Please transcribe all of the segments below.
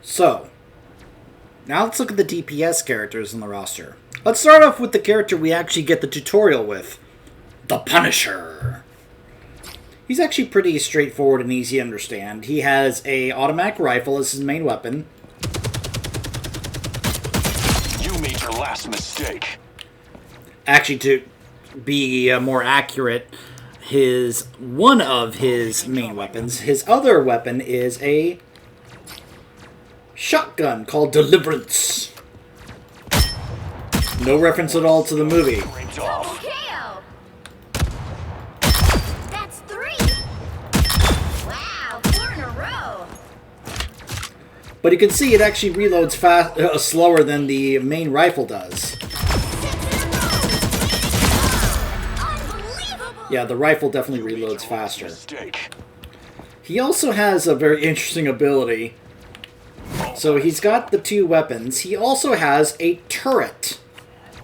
So, now let's look at the DPS characters in the roster. Let's start off with the character we actually get the tutorial with. The Punisher. He's actually pretty straightforward and easy to understand. He has a automatic rifle as his main weapon. You made your last mistake. Actually, to be more accurate, one of his main weapons. His other weapon is a shotgun called Deliverance. No reference at all to the movie. That's 3. Wow, 4 in a row. But you can see it actually reloads slower than the main rifle does. Yeah, the rifle definitely reloads faster. He also has a very interesting ability. So he's got the 2 weapons. He also has a turret.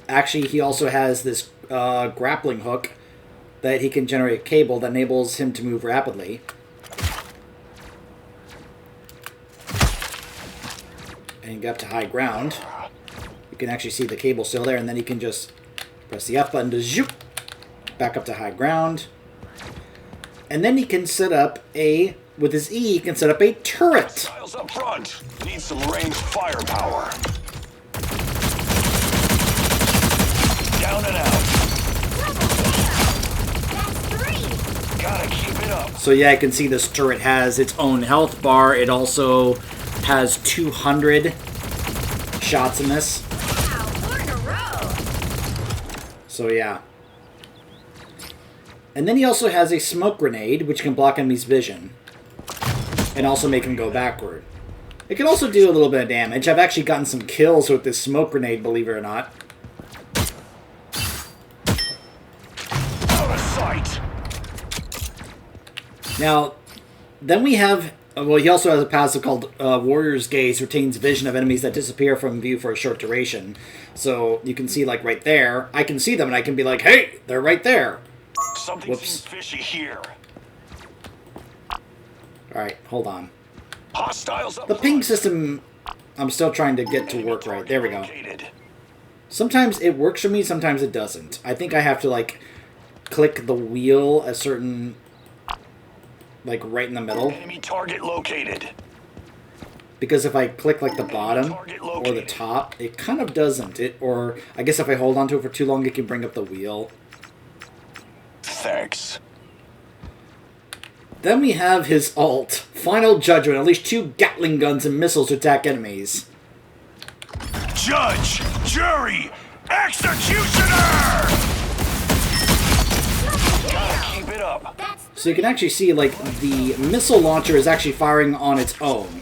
Actually, he also has this grappling hook that he can generate a cable that enables him to move rapidly. And you get up to high ground. You can actually see the cable still there, and then he can just press the F button to zoop back up to high ground. And then he can set up with his E, he can set up a turret. Styles up front. Need some ranged firepower. Down and out. That's 3. Gotta keep it up. So yeah, I can see this turret has its own health bar. It also has 200 shots in this. Wow, 4 in a row. So yeah. And then he also has a smoke grenade, which can block enemies' vision. And also make him go backward. It can also do a little bit of damage. I've actually gotten some kills with this smoke grenade, believe it or not. Out of sight. Now, then we have... Well, he also has a passive called Warrior's Gaze, retains vision of enemies that disappear from view for a short duration. So you can see, like, right there, I can see them and I can be like, hey, they're right there. Something seems fishy here. Alright, hold on. Hostiles up The ping front. system, I'm still trying to get to work right. There we go. Located. Sometimes it works for me, sometimes it doesn't. I think I have to, like, click the wheel a certain... like, right in the middle. Enemy target located. Because if I click, like, the bottom or the top, it kind of doesn't. Or, I guess if I hold onto it for too long, it can bring up the wheel. Thanks. Then we have his ult. Final Judgment. At least 2 Gatling guns and missiles to attack enemies. Judge, jury, executioner! Gotta keep it up. So you can actually see, like, the missile launcher is actually firing on its own.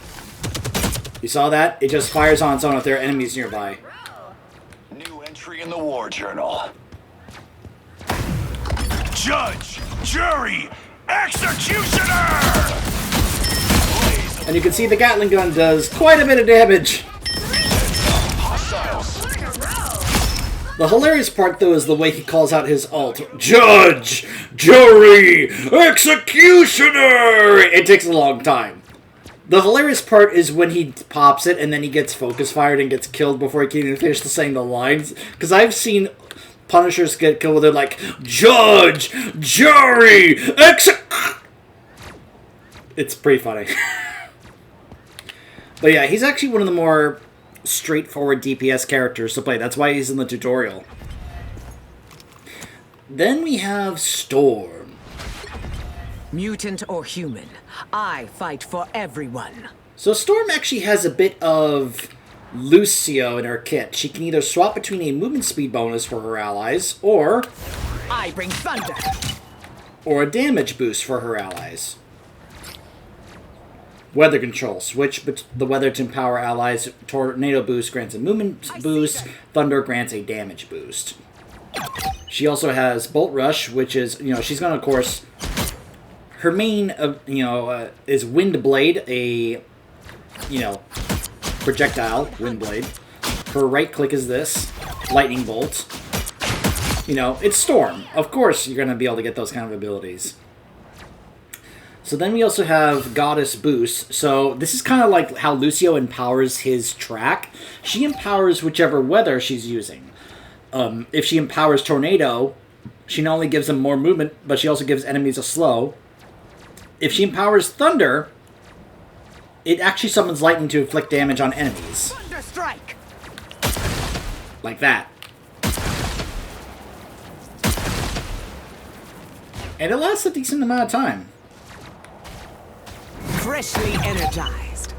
You saw that? It just fires on its own if there are enemies nearby. New entry in the war journal. Judge, jury, executioner! And you can see the Gatling gun does quite a bit of damage. Hostiles. The hilarious part, though, is the way he calls out his ult. Judge! Jury! Executioner! It takes a long time. The hilarious part is when he pops it and then he gets focus fired and gets killed before he can even finish saying the lines. Because I've seen Punishers get killed with it like, Judge! Jury! It's pretty funny. But yeah, he's actually one of the more straightforward DPS characters to play. That's why he's in the tutorial. Then we have Storm. Mutant or human, I fight for everyone. So Storm actually has a bit of Lucio in her kit. She can either swap between a movement speed bonus for her allies, or I bring thunder. Or a damage boost for her allies. Weather control. Switch the weather to empower allies. Tornado boost grants a movement boost. Thunder grants a damage boost. She also has Bolt Rush, which is, she's going to, of course, her main, is Wind Blade, a, projectile, Wind Blade. Her right click is this, Lightning Bolt. It's Storm. Of course you're going to be able to get those kind of abilities. So then we also have Goddess Boost. So this is kind of like how Lucio empowers his track. She empowers whichever weather she's using. If she empowers Tornado, she not only gives them more movement, but she also gives enemies a slow. If she empowers Thunder, it actually summons lightning to inflict damage on enemies. Thunder strike. Like that. And it lasts a decent amount of time. Freshly energized.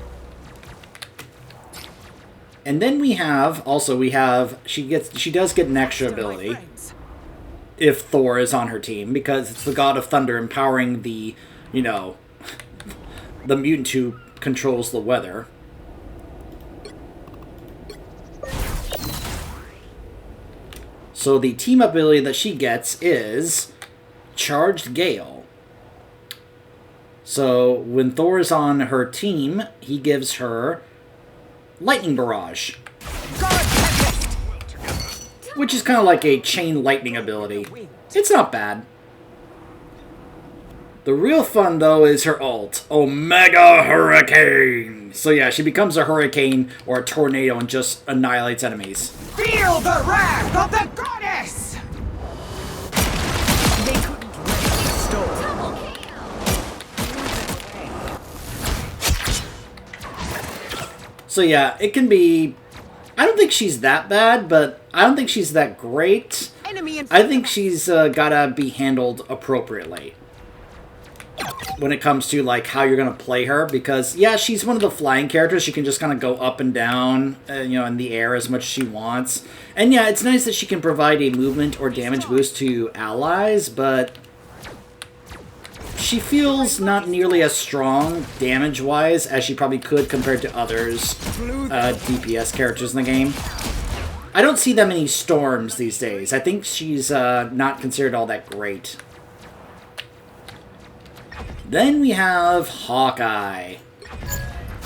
And then we have she does get an extra ability if Thor is on her team, because it's the god of thunder empowering the, the mutant who controls the weather. So the team ability that she gets is Charged Gale. So when Thor is on her team, he gives her Lightning Barrage, which is kind of like a chain lightning ability. It's not bad. The real fun, though, is her ult, Omega Hurricane. So yeah, she becomes a hurricane or a tornado and just annihilates enemies. Feel the wrath of the goddess! They couldn't ready the storm. So yeah, it can be... I don't think she's that bad, but I don't think she's that great. I think she's gotta be handled appropriately when it comes to like how you're gonna play her, because yeah, she's one of the flying characters. She can just kind of go up and down, in the air as much as she wants. And yeah, it's nice that she can provide a movement or damage boost to allies, but she feels not nearly as strong damage-wise as she probably could compared to others DPS characters in the game. I don't see that many storms these days. I think she's not considered all that great. Then we have Hawkeye.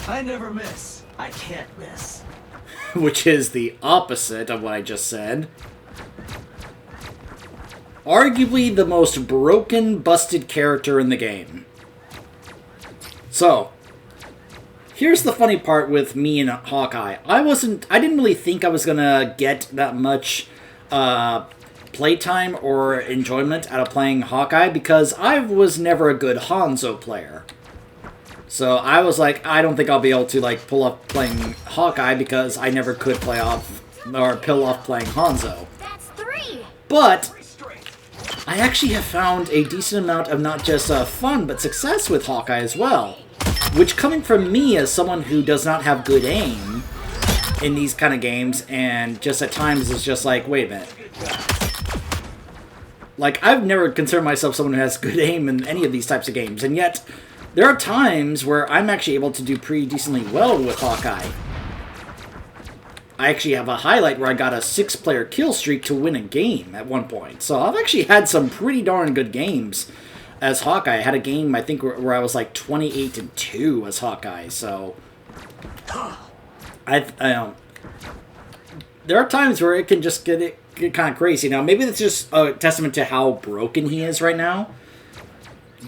I never miss. I can't miss. Which is the opposite of what I just said. Arguably the most broken, busted character in the game. So, here's the funny part with me and Hawkeye. I didn't really think I was gonna get that much playtime or enjoyment out of playing Hawkeye, because I was never a good Hanzo player. So I was like, I don't think I'll be able to like pull off playing Hawkeye, because I never could pull off playing Hanzo. That's 3. But I actually have found a decent amount of not just fun, but success with Hawkeye as well. Which, coming from me as someone who does not have good aim in these kind of games, and just at times is just like, wait a minute. Like, I've never considered myself someone who has good aim in any of these types of games, and yet there are times where I'm actually able to do pretty decently well with Hawkeye. I actually have a highlight where I got a 6-player kill streak to win a game at one point. So I've actually had some pretty darn good games as Hawkeye. I had a game, I think, where I was like 28-2 as Hawkeye. So there are times where it can just get kind of crazy. Now, maybe that's just a testament to how broken he is right now,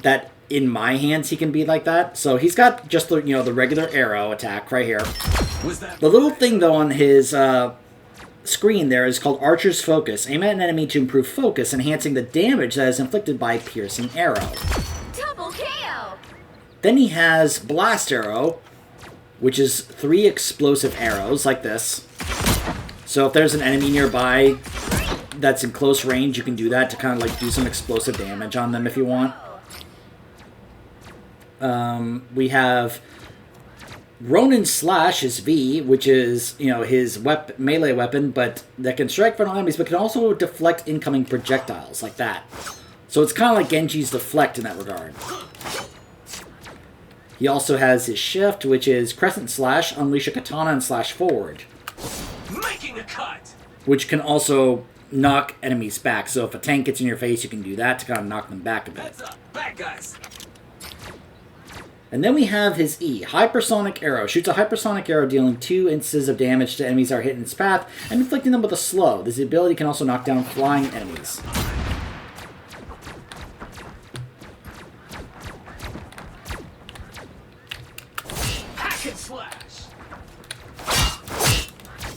that in my hands he can be like that. So he's got just the the regular arrow attack right here. The little thing though on his screen there is called Archer's Focus. Aim at an enemy to improve focus, enhancing the damage that is inflicted by piercing arrow. Double KO. Then he has Blast Arrow, which is 3 explosive arrows like this. So if there's an enemy nearby that's in close range, you can do that to kind of like do some explosive damage on them if you want. We have Ronin Slash is V, which is, his melee weapon, but that can strike frontal enemies, but can also deflect incoming projectiles, like that. So it's kind of like Genji's Deflect in that regard. He also has his Shift, which is Crescent Slash, Unleash a Katana, and Slash Forward. Making a cut. Which can also knock enemies back. So if a tank gets in your face, you can do that to kind of knock them back a bit. Heads up, bad guys. And then we have his E, Hypersonic Arrow. Shoots a hypersonic arrow dealing 2 instances of damage to enemies that are hit in its path and inflicting them with a slow. This ability can also knock down flying enemies. Rocket slash.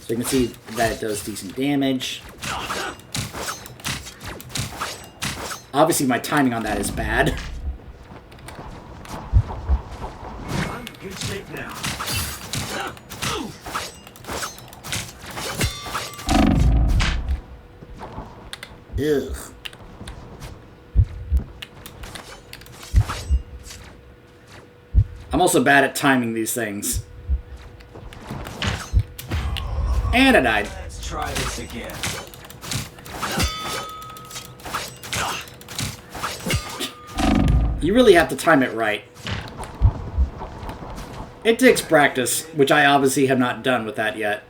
So you can see that it does decent damage. Obviously, my timing on that is bad. I'm in good shape now. Ugh. I'm also bad at timing these things. And I died. Let's try this again. You really have to time it right. It takes practice, which I obviously have not done with that yet.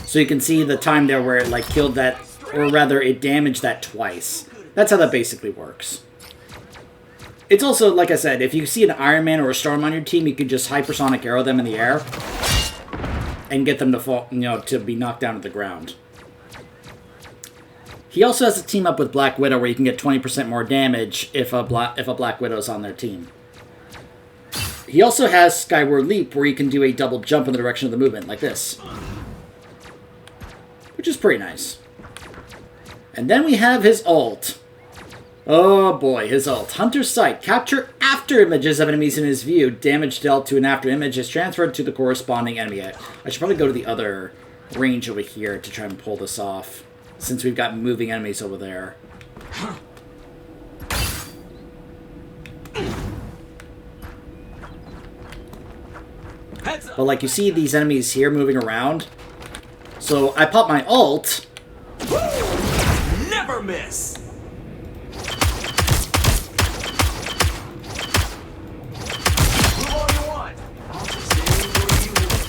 So you can see the time there where it like killed that, or rather it damaged that twice. That's how that basically works. It's also, like I said, if you see an Iron Man or a Storm on your team, you can just hypersonic arrow them in the air and get them to fall, to be knocked down to the ground. He also has to team up with Black Widow, where you can get 20% more damage if a Black Widow's on their team. He also has Skyward Leap, where you can do a double jump in the direction of the movement, like this. Which is pretty nice. And then we have his ult. Oh boy, his ult. Hunter's Sight. Capture after images of enemies in his view. Damage dealt to an after image is transferred to the corresponding enemy. I should probably go to the other range over here to try and pull this off, since we've got moving enemies over there. But like you see these enemies here moving around. So I pop my ult. Never miss.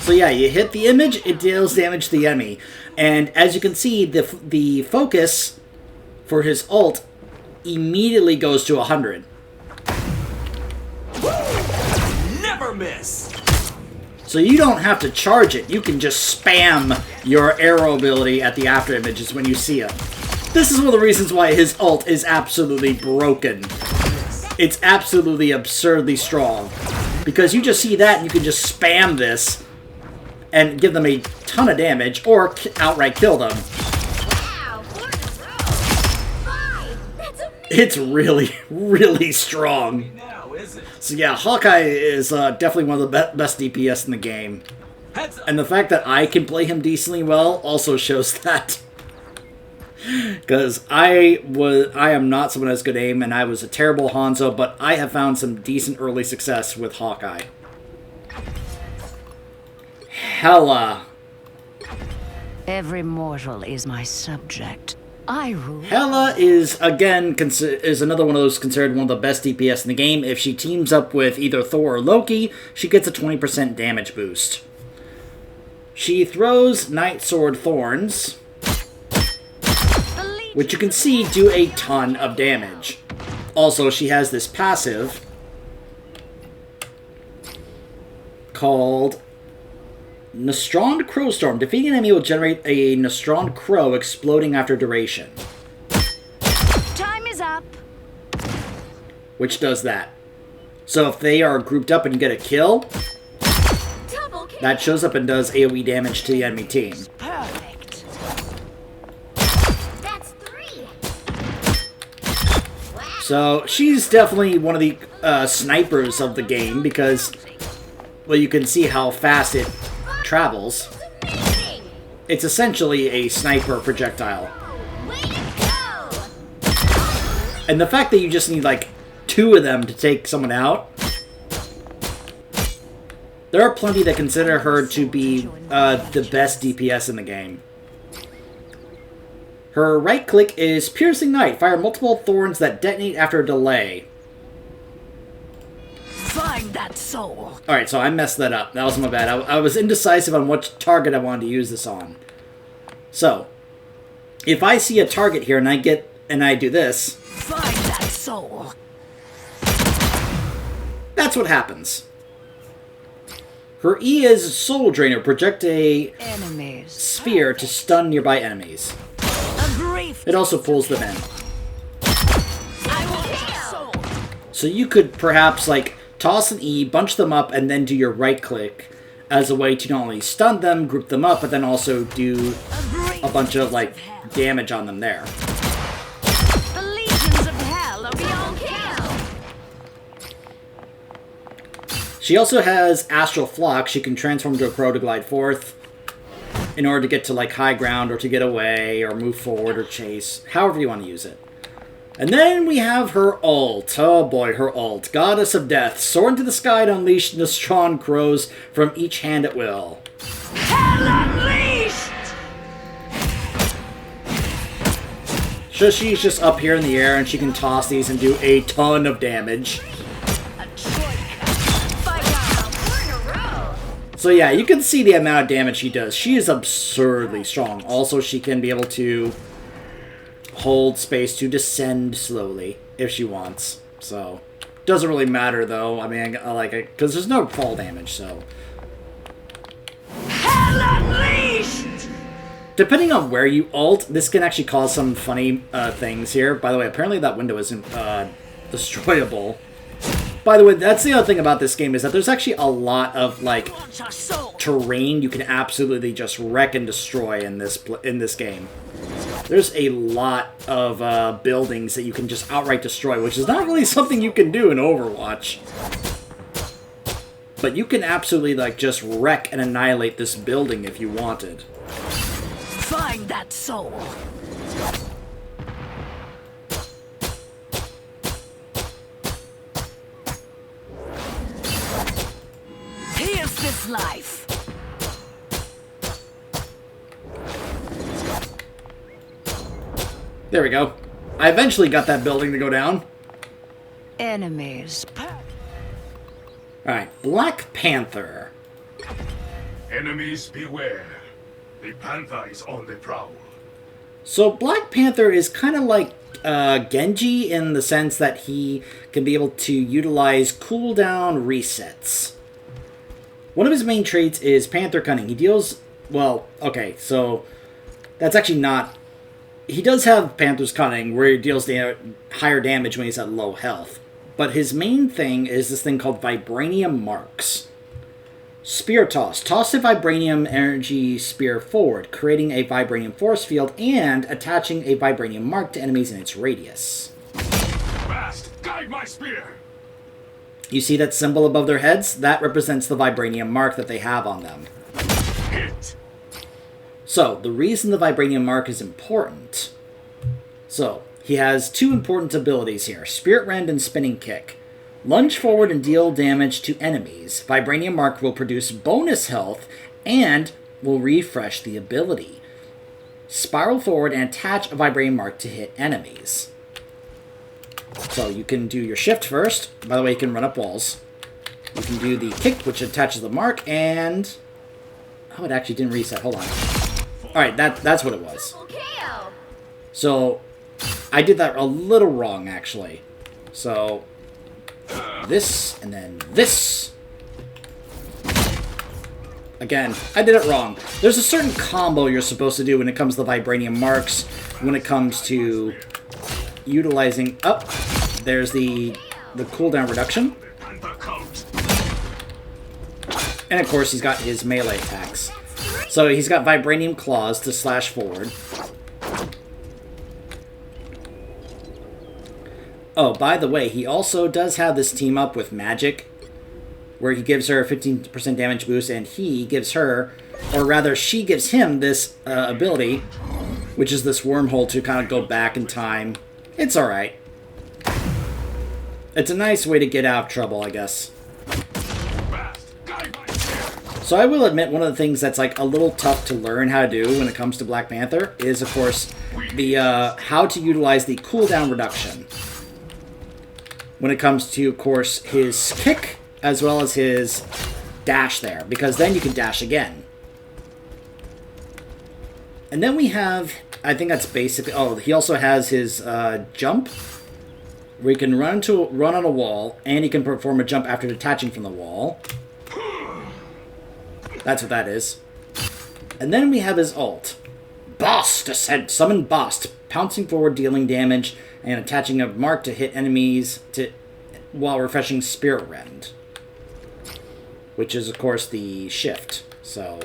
So yeah, you hit the image, it deals damage to the enemy. And as you can see, the focus for his ult immediately goes to 100. Never miss. So you don't have to charge it. You can just spam your arrow ability at the after images when you see him. This is one of the reasons why his ult is absolutely broken. It's absolutely absurdly strong. Because you just see that and you can just spam this and give them a ton of damage, or outright kill them. Wow, 4 in a row. 5. That's amazing. It's really, really strong. Now, is it? So yeah, Hawkeye is definitely one of the best DPS in the game. Heads up. And the fact that I can play him decently well also shows that. Because I am not someone who has good aim, and I was a terrible Hanzo, but I have found some decent early success with Hawkeye. Hela. Every mortal is my subject. I rule. Hela is, again, is another one of those considered one of the best DPS in the game. If she teams up with either Thor or Loki, she gets a 20% damage boost. She throws Night Sword Thorns, which you can see do a ton of damage. Also, she has this passive called Nostrand Crowstorm. Defeating an enemy will generate a Nostrand Crow exploding after duration, Time is up. which does that. So if they are grouped up and you get a kill, Double kill. that shows up and does AoE damage to the enemy team. Perfect. That's 3. Wow. So she's definitely one of the snipers of the game because, well, you can see how fast it travels. Amazing. It's essentially a sniper projectile. Way to go. And the fact that you just need like 2 of them to take someone out, there are plenty that consider her to be the best DPS in the game. Her right click is Piercing Knight. Fire multiple thorns that detonate after a delay. Find that soul. Alright, so I messed that up. That was my bad. I was indecisive on what target I wanted to use this on. So, if I see a target here and I do this, Find that soul. that's what happens. Her E is Soul Drainer. Project a Enemies. sphere to stun nearby enemies. A grief. It also pulls them in. I will kill. Soul. So you could perhaps, like, toss an E, bunch them up, and then do your right click as a way to not only stun them, group them up, but then also do a bunch of, like, damage on them there. The legions of hell are beyond kill. She also has Astral Flock. She can transform into a crow to glide forth in order to get to, like, high ground or to get away or move forward or chase, however you want to use it. And then we have her ult. Oh boy, her ult. Goddess of Death. Soar into the sky to unleash the strong crows from each hand at will. Hell unleashed! So she's just up here in the air and she can toss these and do a ton of damage. A troika. Fight out. 4 in a row. So yeah, you can see the amount of damage she does. She is absurdly strong. Also, she can be able to hold space to descend slowly if she wants. So, doesn't really matter though. I mean, I like it because there's no fall damage, so. Hell unleashed! Depending on where you ult, this can actually cause some funny things here. By the way, apparently that window isn't destroyable. By the way, that's the other thing about this game is that there's actually a lot of, like, Launch our soul. terrain you can absolutely just wreck and destroy in this game. There's a lot of buildings that you can just outright destroy, which is not really something you can do in Overwatch. But you can absolutely, like, just wreck and annihilate this building if you wanted. Find that soul. Here's this life. There we go. I eventually got that building to go down. Enemies. Alright, Black Panther. Enemies beware. The Panther is on the prowl. So Black Panther is kind of like Genji in the sense that he can be able to utilize cooldown resets. One of his main traits is Panther Cunning. He deals... Well, okay, so that's actually not... He does have Panther's Cunning, where he deals higher damage when he's at low health. But his main thing is this thing called Vibranium Marks. Spear Toss. Toss a Vibranium Energy Spear forward, creating a Vibranium Force Field and attaching a Vibranium Mark to enemies in its radius. Fast, guide my spear. You see that symbol above their heads? That represents the Vibranium Mark that they have on them. Hit. So, the reason the Vibranium Mark is important... So, he has two important abilities here. Spirit Rend and Spinning Kick. Lunge forward and deal damage to enemies. Vibranium Mark will produce bonus health and will refresh the ability. Spiral forward and attach a Vibranium Mark to hit enemies. So you can do your shift first. By the way, you can run up walls. You can do the kick, which attaches the mark, and... Oh, it actually didn't reset. Hold on. Alright, that's what it was. Double KO. So, I did that a little wrong, actually. So, this, and then this. Again, I did it wrong. There's a certain combo you're supposed to do when it comes to the Vibranium Marks, when it comes to utilizing... there's the cooldown reduction. Panther comes. And of course, he's got his melee attacks. So he's got Vibranium Claws to slash forward. Oh, by the way, he also does have this team up with Magic, where he gives her a 15% damage boost, and he gives her, or rather, she gives him this ability, which is this wormhole to kind of go back in time. It's alright. It's a nice way to get out of trouble, I guess. Fast, guide my spear. So I will admit, one of the things that's like a little tough to learn how to do when it comes to Black Panther is, of course, the how to utilize the cooldown reduction. When it comes to, of course, his kick, as well as his dash there, because then you can dash again. And then we have, I think that's basically, oh, he also has his jump, where he can run on a wall, and he can perform a jump after detaching from the wall. That's what that is. And then we have his ult. Boss Descent. Summon Boss. Pouncing forward, dealing damage, and attaching a mark to hit enemies, to while refreshing Spirit Rend, which is, of course, the shift. So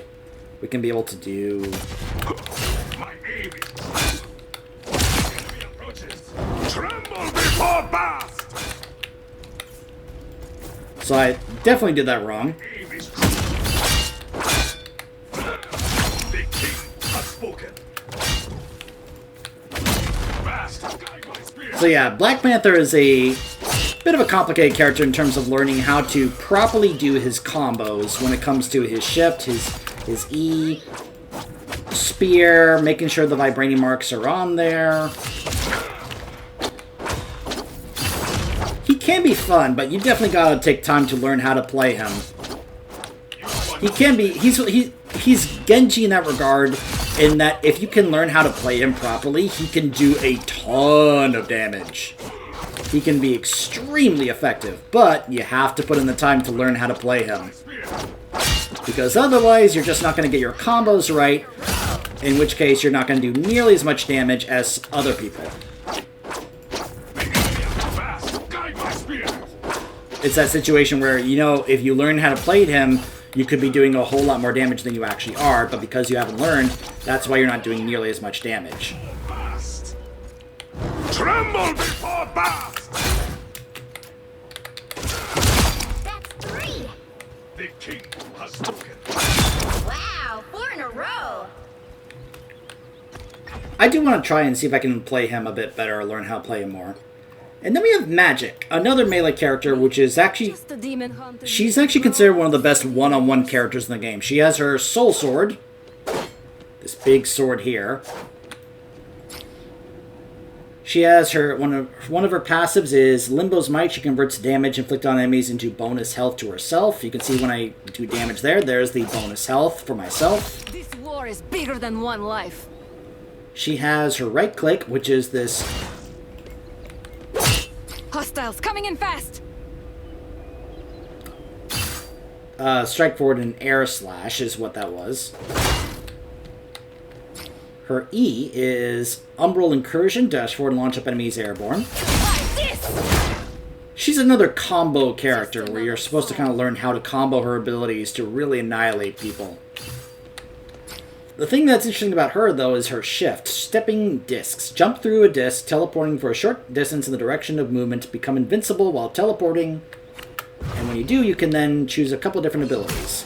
we can be able to do... My aim is... Enemy approaches. Tremble before blast! So I definitely did that wrong. Aim is true. The king has spoken. Fast, guide my spear. So yeah, Black Panther is a bit of a complicated character in terms of learning how to properly do his combos when it comes to his shift, his E, spear, making sure the vibranium marks are on there. He can be fun, but you definitely gotta take time to learn how to play him. He can be, he's Genji in that regard, in that if you can learn how to play him properly, he can do a ton of damage. He can be extremely effective, but you have to put in the time to learn how to play him. Because otherwise, you're just not going to get your combos right, in which case you're not going to do nearly as much damage as other people. Fast, guide my spear. It's that situation where, you know, if you learn how to play him, you could be doing a whole lot more damage than you actually are, but because you haven't learned, that's why you're not doing nearly as much damage. Fast. Tremble before blast! That's 3. The king has spoken. Wow, 4 in a row. I do want to try and see if I can play him a bit better or learn how to play him more. And then we have Magic, another melee character, which is actually... Just a demon hunter. She's actually considered one of the best one-on-one characters in the game. She has her soul sword. This big sword here. She has her... One of her passives is Limbo's Might. She converts damage inflicted on enemies into bonus health to herself. You can see when I do damage there. There's the bonus health for myself. This war is bigger than one life. She has her right click, which is this... Hostiles coming in fast. strike forward and air slash is what that was. Her E is Umbral Incursion, dash forward and launch up enemies airborne. Like this. She's another combo character where you're supposed to kind of learn how to combo her abilities to really annihilate people. The thing that's interesting about her, though, is her shift. Stepping discs. Jump through a disc, teleporting for a short distance in the direction of movement, become invincible while teleporting. And when you do, you can then choose a couple different abilities.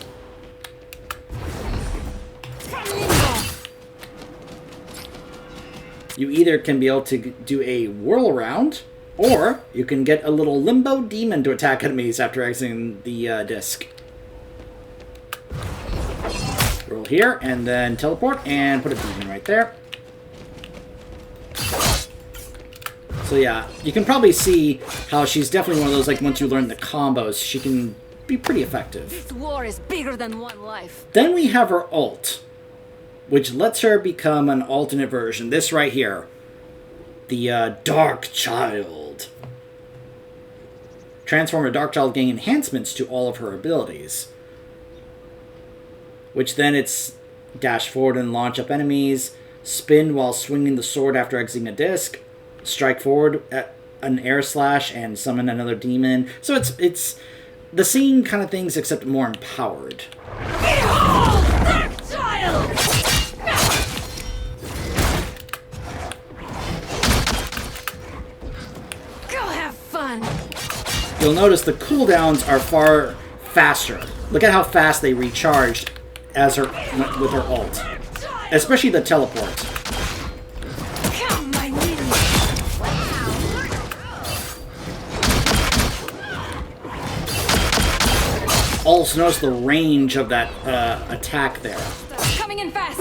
You either can be able to do a whirl around, or you can get a little limbo demon to attack enemies after exiting the disc. Roll here, and then teleport, and put a demon right there. So yeah, you can probably see how she's definitely one of those, like, once you learn the combos, she can be pretty effective. This war is bigger than one life. Then we have her ult, which lets her become an alternate version. This right here. The Dark Child. Transform a Dark Child, gain enhancements to all of her abilities. Which then it's dash forward and launch up enemies, spin while swinging the sword after exiting a disc, strike forward at an air slash, and summon another demon. So it's the same kind of things except more empowered. Behold, Dark Child! Go have fun. You'll notice the cooldowns are far faster. Look at how fast they recharged as her with her ult, especially the teleport. Come, my minion. Also notice the range of that attack there. Coming in fast.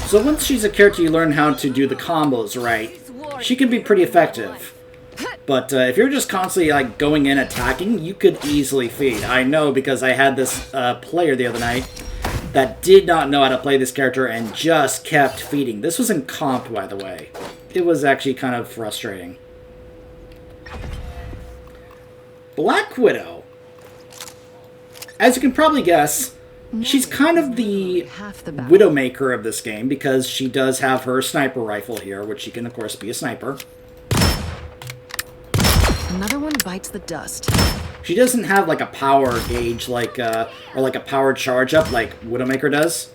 So once she's a character you learn how to do the combos right, she can be pretty effective. But if you're just constantly like going in attacking, you could easily feed. I know because I had this player the other night that did not know how to play this character and just kept feeding. This was in comp, by the way. It was actually kind of frustrating. Black Widow. As you can probably guess, she's kind of the Widowmaker of this game because she does have her sniper rifle here, which she can, of course, be a sniper. Another one bites the dust. She doesn't have like a power gauge like or like a power charge up like Widowmaker does.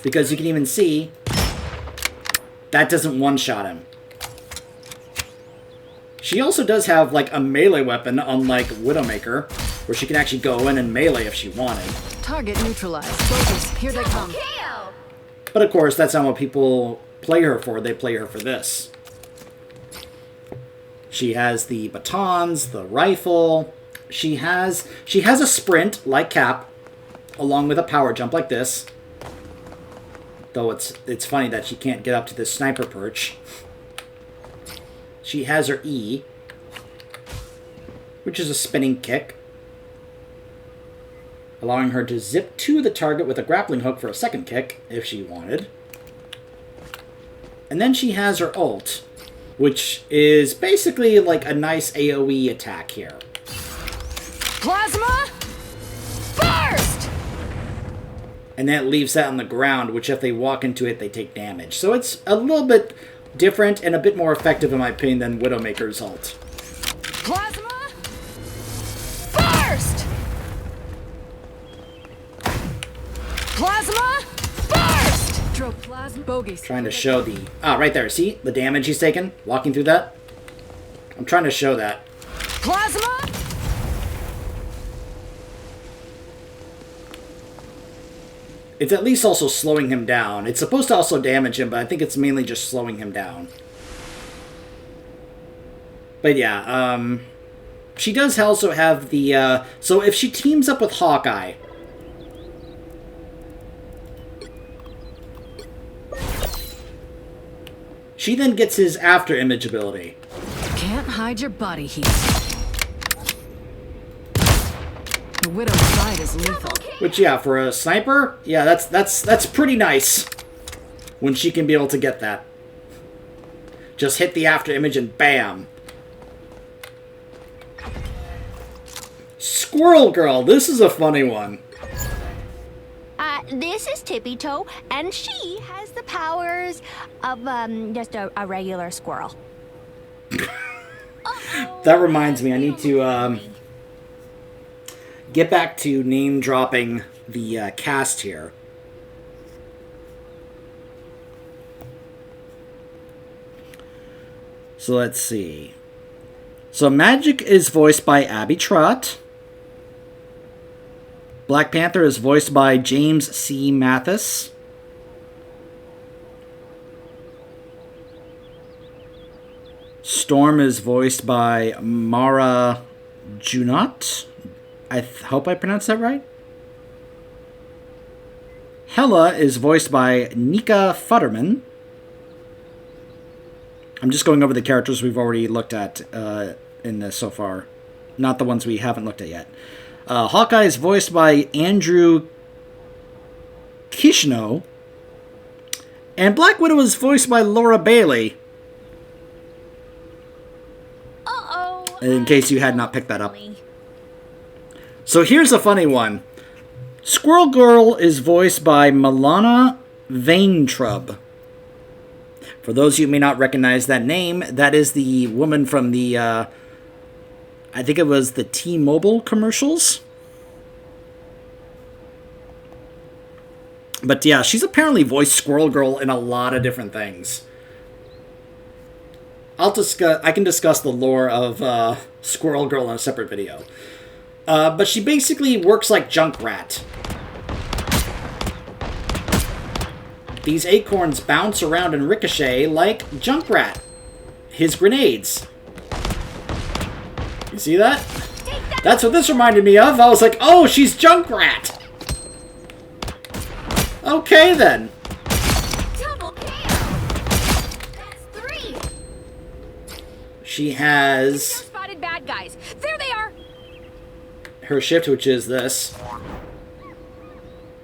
Because you can even see that doesn't one-shot him. She also does have like a melee weapon unlike Widowmaker, where she can actually go in and melee if she wanted. Target neutralized. Focus. Here they come. KO. But of course, that's not what people play her for. They play her for this. She has the batons, the rifle. She has a sprint like Cap, along with a power jump like this. Though it's funny that she can't get up to this sniper perch. She has her E, which is a spinning kick, allowing her to zip to the target with a grappling hook for a second kick, if she wanted. And then she has her ult, which is basically like a nice AoE attack here. Plasma! Burst! And that leaves that on the ground, which if they walk into it, they take damage. So it's a little bit different and a bit more effective, in my opinion, than Widowmaker's ult. Plasma! Burst! Plasma! Burst! Throw plasma. Bogies. Trying to show the... Ah, right there. See? The damage he's taken? Walking through that? I'm trying to show that. Plasma! It's at least also slowing him down. It's supposed to also damage him, but I think it's mainly just slowing him down. But yeah, she does also have the... so if she teams up with Hawkeye... she then gets his after image ability. Can't hide your body heat. The Widow's side is lethal. Which, yeah, for a sniper, yeah, that's pretty nice. When she can be able to get that. Just hit the after image and bam. Squirrel Girl, this is a funny one. This is Tippy Toe, and she has the powers of, just a regular squirrel. That reminds me, I need to, get back to name-dropping the, cast here. So let's see. So Magic is voiced by Abby Trott. Black Panther is voiced by James C. Mathis. Storm is voiced by Mara Junot. I hope I pronounced that right. Hela is voiced by Nika Futterman. I'm just going over the characters we've already looked at in this so far. Not the ones we haven't looked at yet. Hawkeye is voiced by Andrew Kishno. And Black Widow is voiced by Laura Bailey. In case you had not picked that up. So here's a funny one. Squirrel Girl is voiced by Milana Vaintrub. For those of you who may not recognize that name, that is the woman from the, I think it was the T-Mobile commercials. But yeah, she's apparently voiced Squirrel Girl in a lot of different things. I can discuss the lore of Squirrel Girl in a separate video. But she basically works like Junkrat. These acorns bounce around and ricochet like Junkrat. His grenades. You see that? That's what this reminded me of. I was like, oh, she's Junkrat. Okay, then. Double KO. That's 3. She has Spotted bad guys. There they are. her shift, which is this.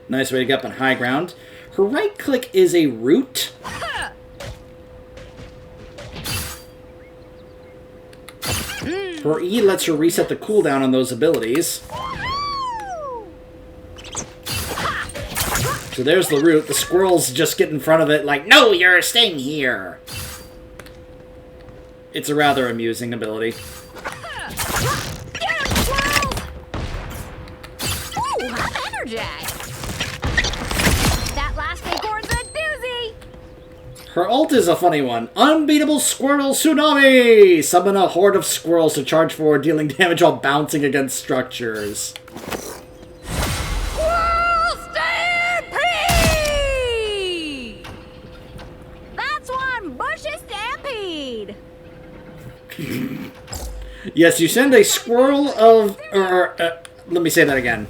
Nice way to get up on high ground. Her right click is a root. Her E lets her reset the cooldown on those abilities. So there's the root. The squirrels just get in front of it like, no, you're staying here. It's a rather amusing ability. Get 'em, squirrels! Ooh, I'm energized. That last acorn's a doozy. Her ult is a funny one. Unbeatable Squirrel Tsunami! Summon a horde of squirrels to charge forward, dealing damage while bouncing against structures. Squirrel stampede! That's one bushy stampede. Yes, you send a squirrel of... let me say that again.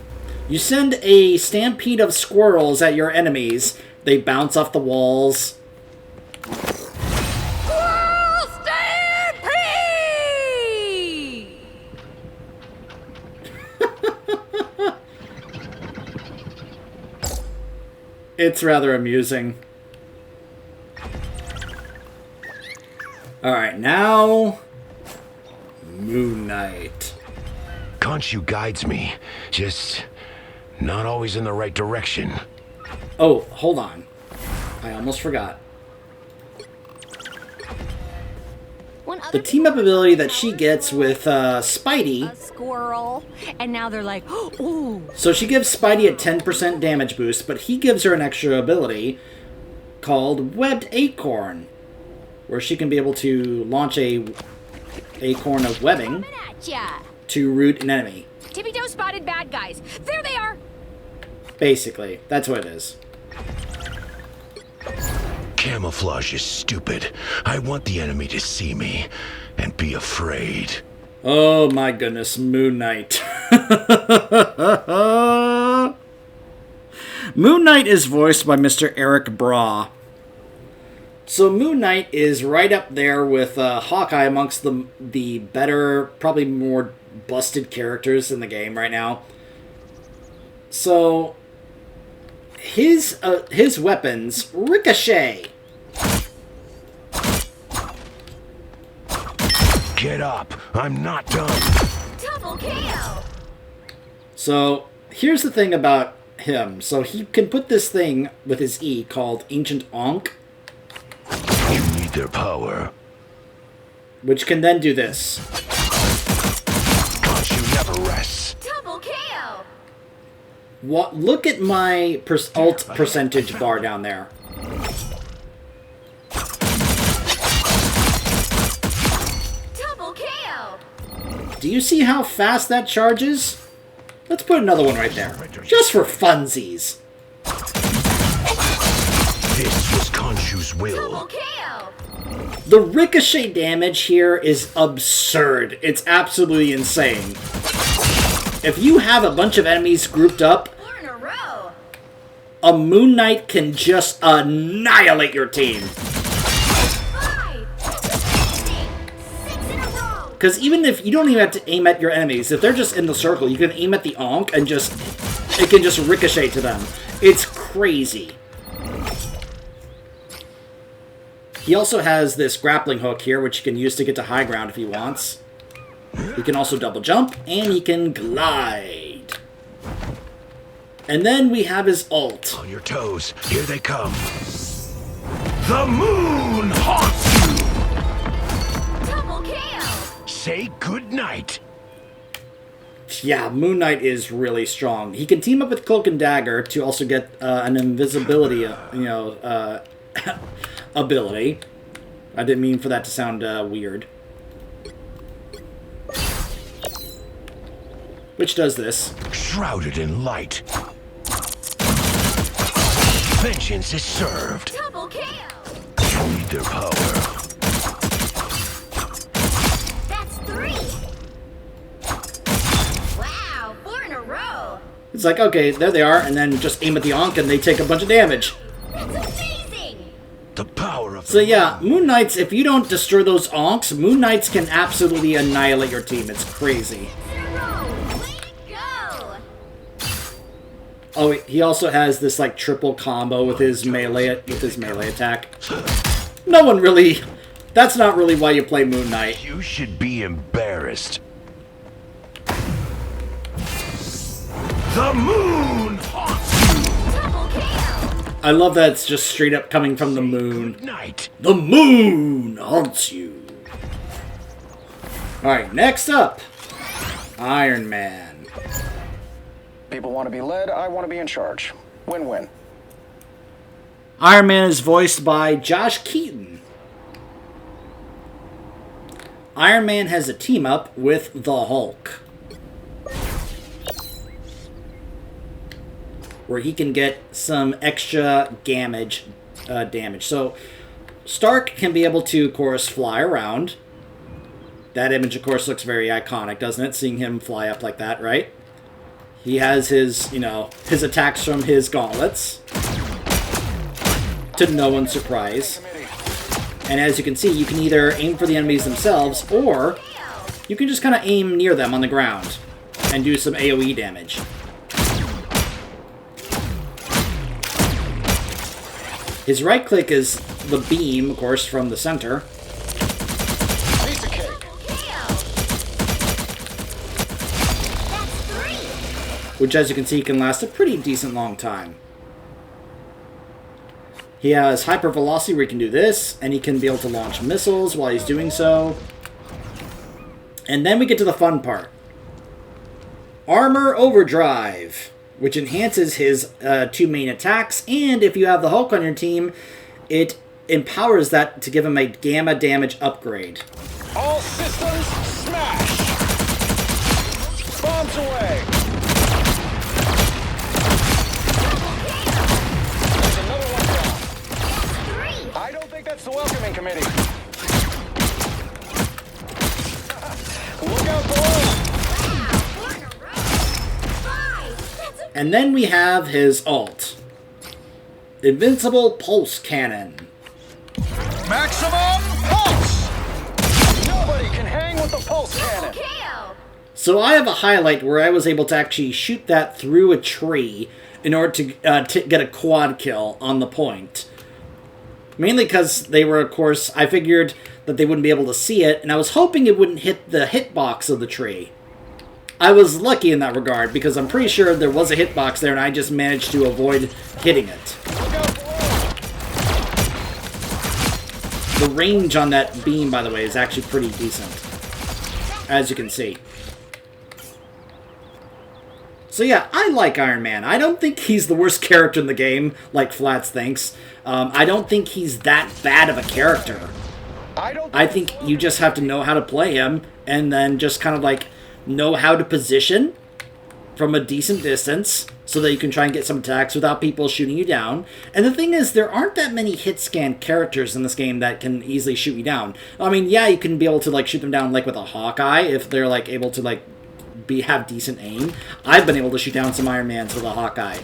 You send a stampede of squirrels at your enemies. They bounce off the walls. Squirrel stampede! It's rather amusing. Alright, now... Moon Knight. Khonshu guides me, just not always in the right direction. Oh, hold on. I almost forgot. The team-up ability that she gets with Spidey... A squirrel. And now they're like, ooh. So she gives Spidey a 10% damage boost, but he gives her an extra ability called Webbed Acorn, where she can be able to launch a acorn of webbing Coming at ya. to root an enemy. Tippy-toe spotted bad guys. There they are. Basically, that's what it is. Camouflage is stupid. I want the enemy to see me and be afraid. Oh my goodness, Moon Knight. Moon Knight is voiced by Mr. Eric Braw. So Moon Knight is right up there with Hawkeye amongst the better, probably more busted characters in the game right now. So his weapons ricochet. Get up! I'm not done! Double kill. So here's the thing about him. So he can put this thing with his E called Ancient Ankh, You need their power. which can then do this. Khonshu never rests. Double kill. What? Look at my ult percentage bar down there. Double kill. Do you see how fast that charges? Let's put another one right there. Just for funsies. This was Khonshu's Double will. kill. The ricochet damage here is absurd. It's absolutely insane. If you have a bunch of enemies grouped up, 4 in a row. a Moon Knight can just annihilate your team. 5, 6 in a row. Because even if you don't even have to aim at your enemies, if they're just in the circle, you can aim at the Ankh and it can just ricochet to them. It's crazy. He also has this grappling hook here, which he can use to get to high ground if he wants. He can also double jump, and he can glide. And then we have his ult. On your toes, here they come. The moon haunts you! Double kill. Say goodnight. Yeah, Moon Knight is really strong. He can team up with Cloak and Dagger to also get an invisibility, ability. I didn't mean for that to sound weird. Which does this. Shrouded in light. Vengeance is served. Double kill. You need their power. That's 3. Wow, 4 in a row. It's like, okay, there they are, and then just aim at the Ankh and they take a bunch of damage. That's amazing. The power of So the yeah, Moon Knights, if you don't destroy those Ankhs, Moon Knights can absolutely annihilate your team. It's crazy. 6 in a row. Way to go. Oh, he also has this like triple combo with his melee attack. No one really. That's not really why you play Moon Knight. You should be embarrassed. The moon haunts you! Double kill. I love that it's just straight up coming from the moon. Good night. The moon haunts you. Alright, next up. Iron Man. People want to be led, I want to be in charge. Win-win. Iron Man is voiced by Josh Keaton. Iron Man has a team-up with the Hulk, where he can get some extra damage. So Stark can be able to, of course, fly around. That image, of course, looks very iconic, doesn't it? Seeing him fly up like that, right? He has his, his attacks from his gauntlets, to no one's surprise. And as you can see, you can either aim for the enemies themselves, or you can just kind of aim near them on the ground and do some AoE damage. His right click is the beam, of course, from the center. Piece of cake. Which, as you can see, can last a pretty decent long time. He has hyper velocity where he can do this, and he can be able to launch missiles while he's doing so. And then we get to the fun part. Armor Overdrive, which enhances his 2 main attacks, and if you have the Hulk on your team, it empowers that to give him a gamma damage upgrade. All systems smash! Bombs away! There's another one down. I don't think that's the welcoming committee. Look out below! And then we have his ult. Invincible Pulse Cannon. Maximum pulse! Nobody can hang with the pulse cannon. So I have a highlight where I was able to actually shoot that through a tree in order to get a quad kill on the point. Mainly because they were, of course, I figured that they wouldn't be able to see it, and I was hoping it wouldn't hit the hitbox of the tree. I was lucky in that regard, because I'm pretty sure there was a hitbox there, and I just managed to avoid hitting it. The range on that beam, by the way, is actually pretty decent, as you can see. So yeah, I like Iron Man. I don't think he's the worst character in the game, like Flats thinks. I don't think he's that bad of a character. I think you just have to know how to play him, and then just kind of like know how to position from a decent distance so that you can try and get some attacks without people shooting you down. And the thing is, there aren't that many hit scan characters in this game that can easily shoot you down. I mean, yeah, you can be able to like shoot them down like with a Hawkeye if they're like able to like have decent aim. I've been able to shoot down some Iron Mans with a Hawkeye.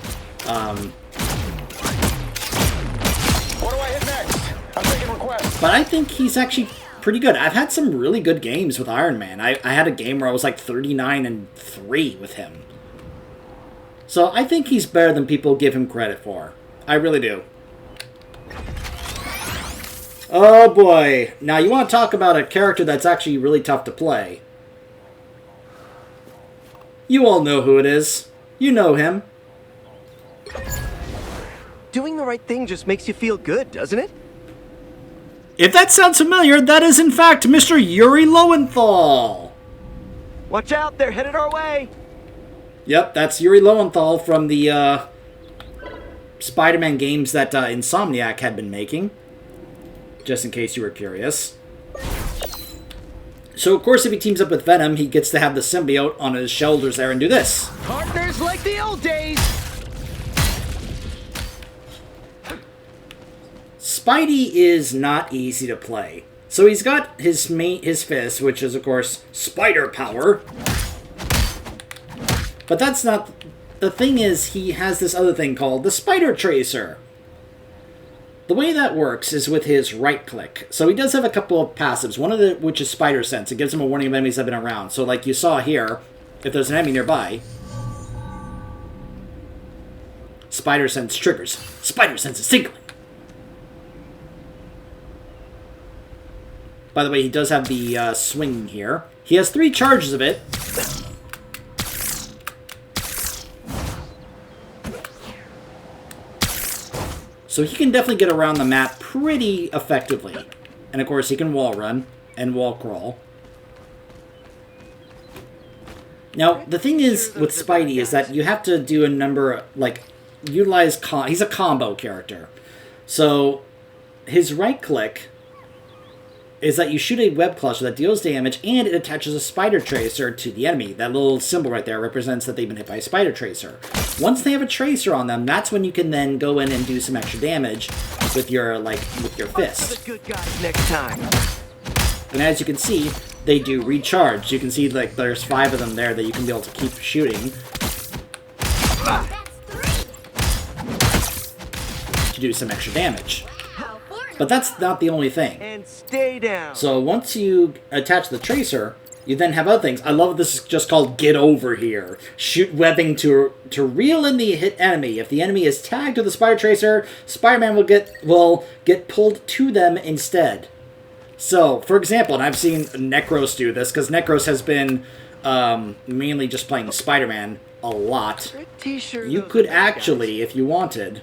What do I hit next? I'm taking requests. But I think he's actually pretty good. I've had some really good games with Iron Man. I had a game where I was like 39-3 with him. So I think he's better than people give him credit for. I really do. Oh boy. Now you want to talk about a character that's actually really tough to play. You all know who it is. You know him. Doing the right thing just makes you feel good, doesn't it? If that sounds familiar, that is in fact Mr. Yuri Lowenthal. Watch out, they're headed our way. Yep, that's Yuri Lowenthal from the Spider-Man games that Insomniac had been making. Just in case you were curious. So, of course, if he teams up with Venom, he gets to have the symbiote on his shoulders there and do this. Partners like the old days. Spidey is not easy to play. So he's got his fist, which is, of course, spider power. But that's not... The thing is, he has this other thing called the Spider Tracer. The way that works is with his right click. So he does have a couple of passives, one of which is Spider Sense. It gives him a warning of enemies that have been around. So like you saw here, if there's an enemy nearby, Spider Sense triggers. Spider Sense is signaling. By the way, he does have the swing here. He has 3 charges of it. So he can definitely get around the map pretty effectively. And of course, he can wall run and wall crawl. Now, the thing is with Spidey is that you have to do a number, like, utilize... he's a combo character. So, his right click is that you shoot a web cluster that deals damage and it attaches a spider tracer to the enemy. That little symbol right there represents that they've been hit by a spider tracer. Once they have a tracer on them, that's when you can then go in and do some extra damage with your, like, with your fist. The good guys next time. And as you can see, they do recharge. You can see, like, there's 5 of them there that you can be able to keep shooting. To do some extra damage. But that's not the only thing. And stay down. So once you attach the tracer, you then have other things. I love this is just called get over here. Shoot webbing to reel in the hit enemy. If the enemy is tagged with the spider tracer, Spider-Man will get pulled to them instead. So, for example, and I've seen Necros do this, because Necros has been mainly just playing Spider-Man a lot. Pretty sure You those could are bad actually, if you wanted...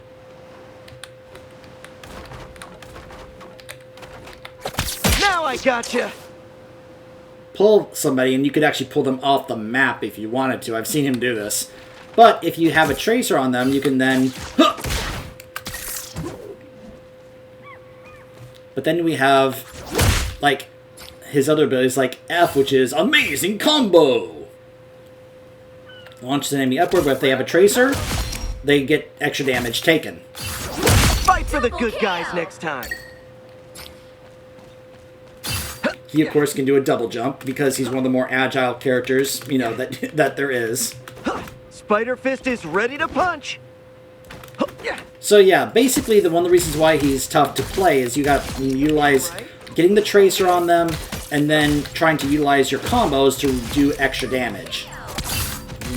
Now I gotcha. pull somebody, and you could actually pull them off the map if you wanted to. I've seen him do this. But if you have a tracer on them, you can then... But then we have, like, his other abilities, like F, which is Amazing Combo! Launches an enemy upward, but if they have a tracer, they get extra damage taken. Fight for the good guys next time. He, of course, can do a double jump, because he's one of the more agile characters, you know, that there is. Spider Fist is ready to punch. So yeah, basically one of the reasons why he's tough to play is you utilize getting the tracer on them, and then trying to utilize your combos to do extra damage.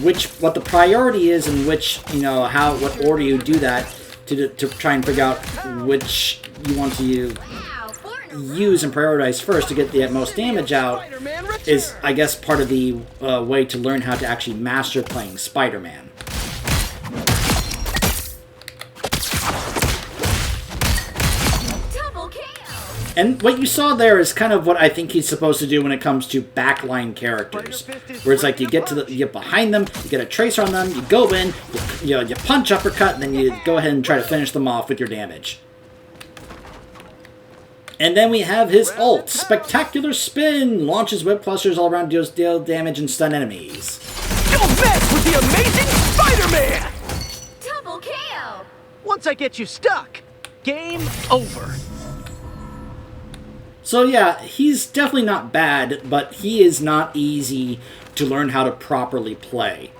What the priority is, and which, you know, what order you do that to try and figure out which you want to use and prioritize first to get the most damage out is, I guess, part of the way to learn how to actually master playing Spider-Man. And what you saw there is kind of what I think he's supposed to do when it comes to backline characters. Where it's like you get behind them, you get a tracer on them, you go in, you punch, uppercut, and then you go ahead and try to finish them off with your damage. And then we have his ult, Spectacular Spin, launches web clusters all around, deals damage and stun enemies. Don't mess with the Amazing Spider-Man! Double KO! Once I get you stuck, game over. So yeah, he's definitely not bad, but he is not easy to learn how to properly play.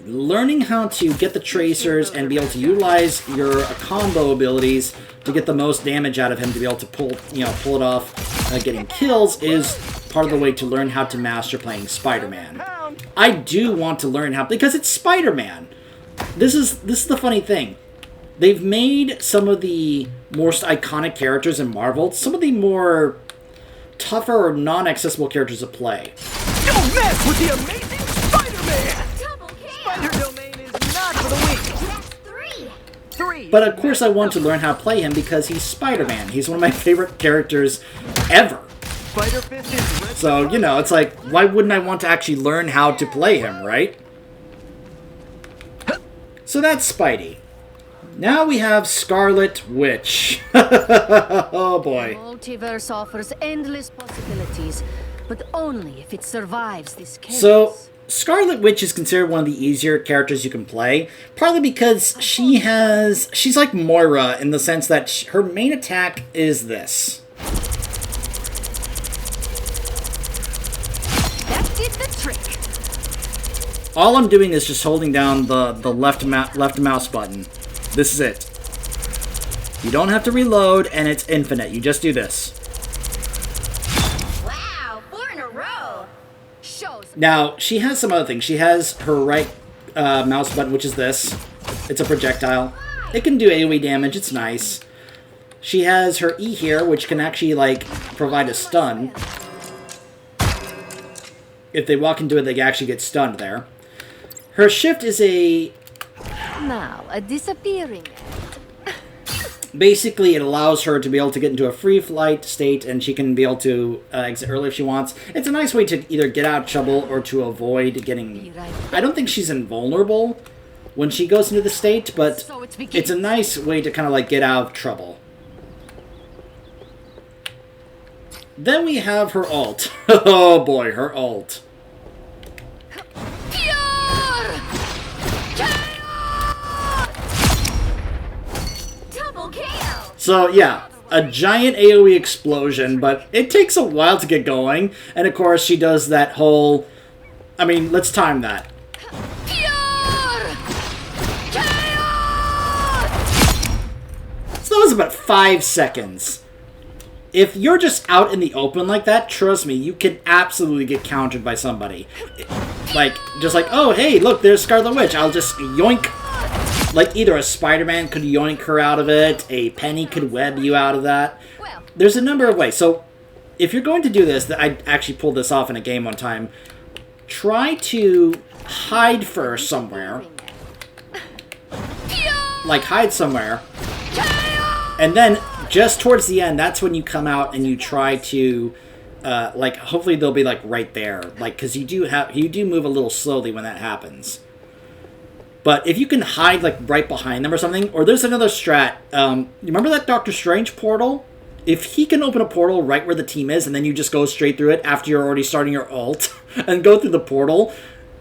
Learning how to get the tracers and be able to utilize your combo abilities to get the most damage out of him, to be able to pull it off, getting kills, is part of the way to learn how to master playing Spider-Man. I do want to learn how, because it's Spider-Man. This is the funny thing. They've made some of the most iconic characters in Marvel some of the more tougher or non-accessible characters to play. Don't mess with the Amazing Spider-Man! Spider Domain is not for the weak. That's 3. But of course I want to learn how to play him because he's Spider-Man. He's one of my favorite characters ever. Spider Fist is ready. So, you know, it's like, why wouldn't I want to actually learn how to play him, right? So that's Spidey. Now we have Scarlet Witch. Oh boy. Multiverse offers endless possibilities, but only if it survives this chaos. So, Scarlet Witch is considered one of the easier characters you can play, partly because she's like Moira in the sense that her main attack is this. That did the trick. All I'm doing is just holding down the left mouse button. This is it. You don't have to reload, and it's infinite. You just do this. Wow, 4 in a row. Shows. Now, she has some other things. She has her right mouse button, which is this. It's a projectile. It can do AoE damage. It's nice. She has her E here, which can actually, like, provide a stun. If they walk into it, they actually get stunned there. Her shift is a... Now, a disappearing. Basically, it allows her to be able to get into a free flight state, and she can be able to exit early if she wants. It's a nice way to either get out of trouble or to avoid getting... I don't think she's invulnerable when she goes into the state, but it's a nice way to kind of like get out of trouble. Then we have her ult. Oh boy, her ult. So yeah, a giant AoE explosion, but it takes a while to get going. And of course, she does that whole... I mean, let's time that. So that was about 5 seconds. If you're just out in the open like that, trust me, you can absolutely get countered by somebody. Like, just like, oh, hey, look, there's Scarlet Witch. I'll just yoink. Like, either a Spider-Man could yoink her out of it, a Penny could web you out of that. There's a number of ways. So, if you're going to do this, I actually pulled this off in a game one time, try to hide first somewhere. Like, hide somewhere. And then, just towards the end, that's when you come out and you try to, like, hopefully they'll be, like, right there. Like, because you do move a little slowly when that happens. But if you can hide, like, right behind them or something, or there's another strat. You remember that Doctor Strange portal? If he can open a portal right where the team is, and then you just go straight through it after you're already starting your ult, and go through the portal,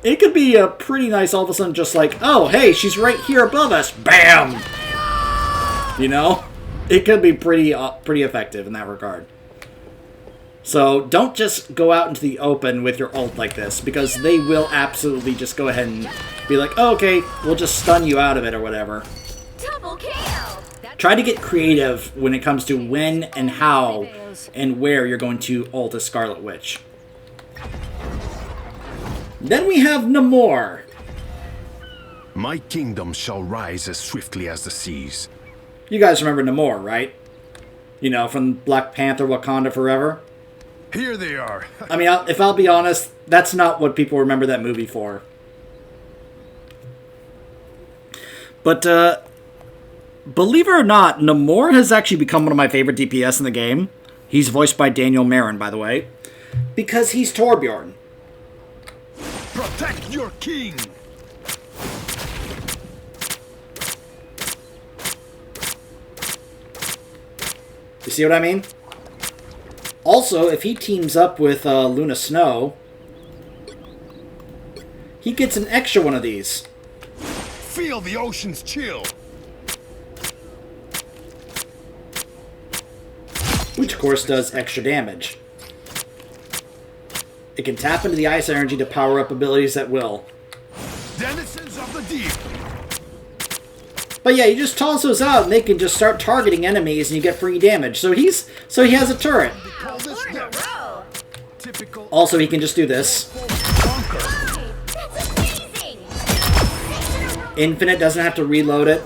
it could be a pretty nice all of a sudden just like, oh, hey, she's right here above us. Bam! You know? It could be pretty effective in that regard. So don't just go out into the open with your ult like this, because they will absolutely just go ahead and be like, oh, okay, we'll just stun you out of it or whatever. Double kill. Try to get creative when it comes to when and how and where you're going to ult a Scarlet Witch. Then we have Namor. My kingdom shall rise as swiftly as the seas. You guys remember Namor, right? You know, from Black Panther, Wakanda Forever? Here they are. I mean, if I'll be honest, that's not what people remember that movie for. But, believe it or not, Namor has actually become one of my favorite DPS in the game. He's voiced by Daniel Marin, by the way. Because he's Torbjorn. Protect your king! You see what I mean? Also, if he teams up with Luna Snow, he gets an extra one of these. Feel the ocean's chill. Which, of course, does extra damage. It can tap into the ice energy to power up abilities at will. Denizens of the deep. But yeah, you just toss those out and they can just start targeting enemies and you get free damage. So he has a turret. Also, he can just do this. Infinite, doesn't have to reload it.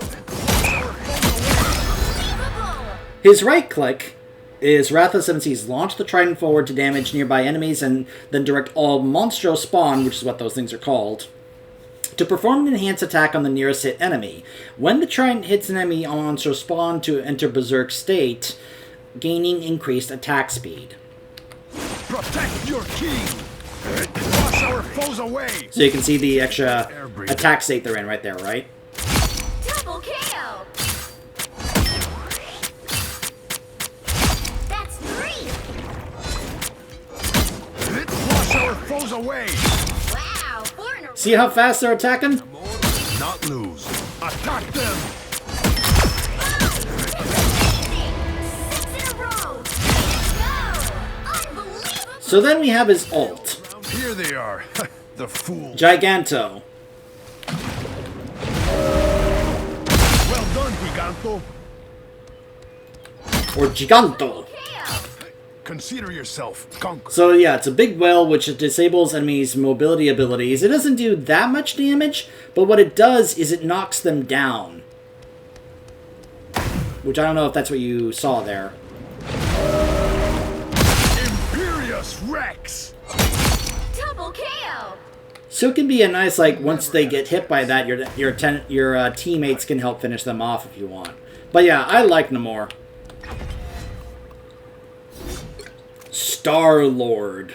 His right click is Wrathless MCs. Launch the trident forward to damage nearby enemies and then direct all Monstro spawn, which is what those things are called, to perform an enhanced attack on the nearest hit enemy. When the trident hits an enemy on Monstro spawn to enter Berserk state, gaining increased attack speed. Protect your king! Wash our foes away! So you can see the extra attack state they're in right there, right? Double kill. That's 3. Wash our foes away! Wow, 4 in a row. See how fast they're attacking? Not lose. Attack them! 6 in a row. Let's go. Unbelievable. So then we have his ult. Here they are. The fool. Giganto. Well done, Giganto. Or Giganto. Consider yourself conquered. So yeah, it's a big whale which disables enemies' mobility abilities. It doesn't do that much damage, but what it does is it knocks them down. Which I don't know if that's what you saw there. Imperious Rex! Double kill. So it can be a nice, like, once they get hit by that, your teammates can help finish them off if you want. But yeah, I like Namor. Star-Lord.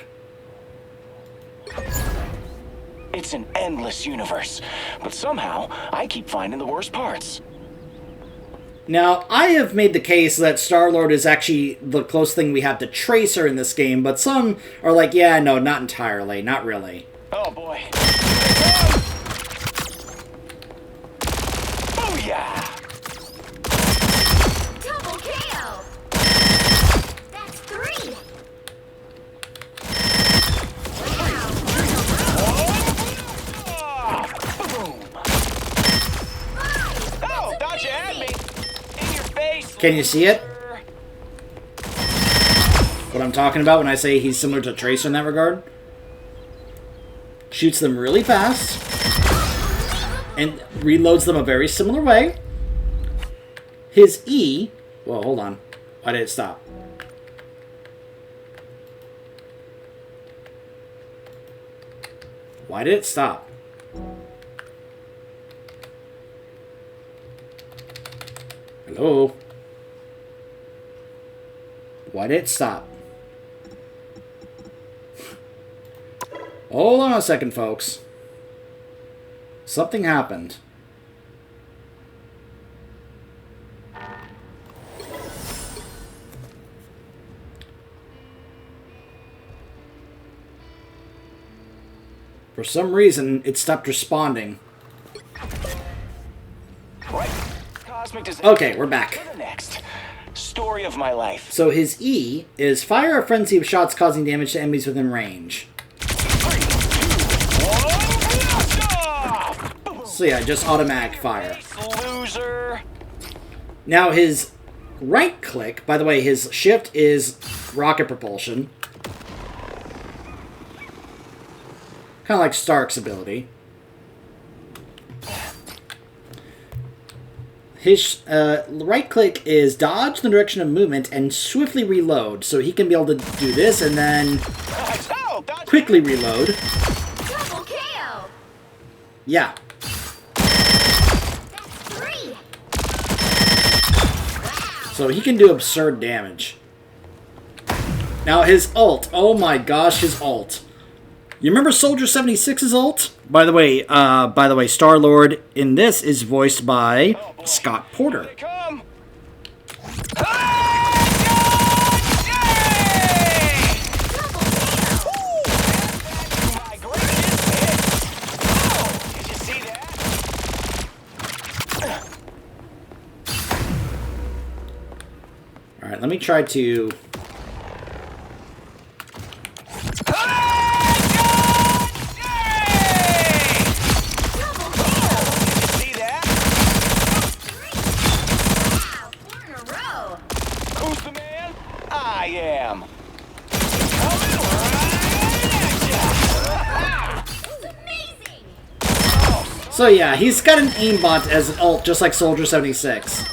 It's an endless universe, but somehow I keep finding the worst parts. Now, I have made the case that Star-Lord is actually the closest thing we have to Tracer in this game, but some are like, yeah, no, not entirely, not really. Oh boy. Oh yeah! Double KO. That's 3. Boom! Oh, thought you had me. In your face. Can you see it? What I'm talking about when I say he's similar to Tracer in that regard? Shoots them really fast and reloads them a very similar way. His E... Well, hold on. Why did it stop? Why did it stop? Hello? Why did it stop? Hold on a second, folks. Something happened. For some reason, it stopped responding. Okay, we're back. Next. Story of my life. So his E is fire a frenzy of shots causing damage to enemies within range. So yeah, just automatic fire. Loser. Now his right click, by the way, his shift is rocket propulsion. Kind of like Stark's ability. His right click is dodge in the direction of movement and swiftly reload. So he can be able to do this and then quickly reload. Double KO. Yeah. That's 3. So he can do absurd damage. Now his ult. Oh my gosh, his ult. You remember Soldier 76's ult? By the way, Star-Lord in this is voiced by Scott Porter. Alright, let me try to... So yeah, he's got an aimbot as an ult, just like Soldier 76.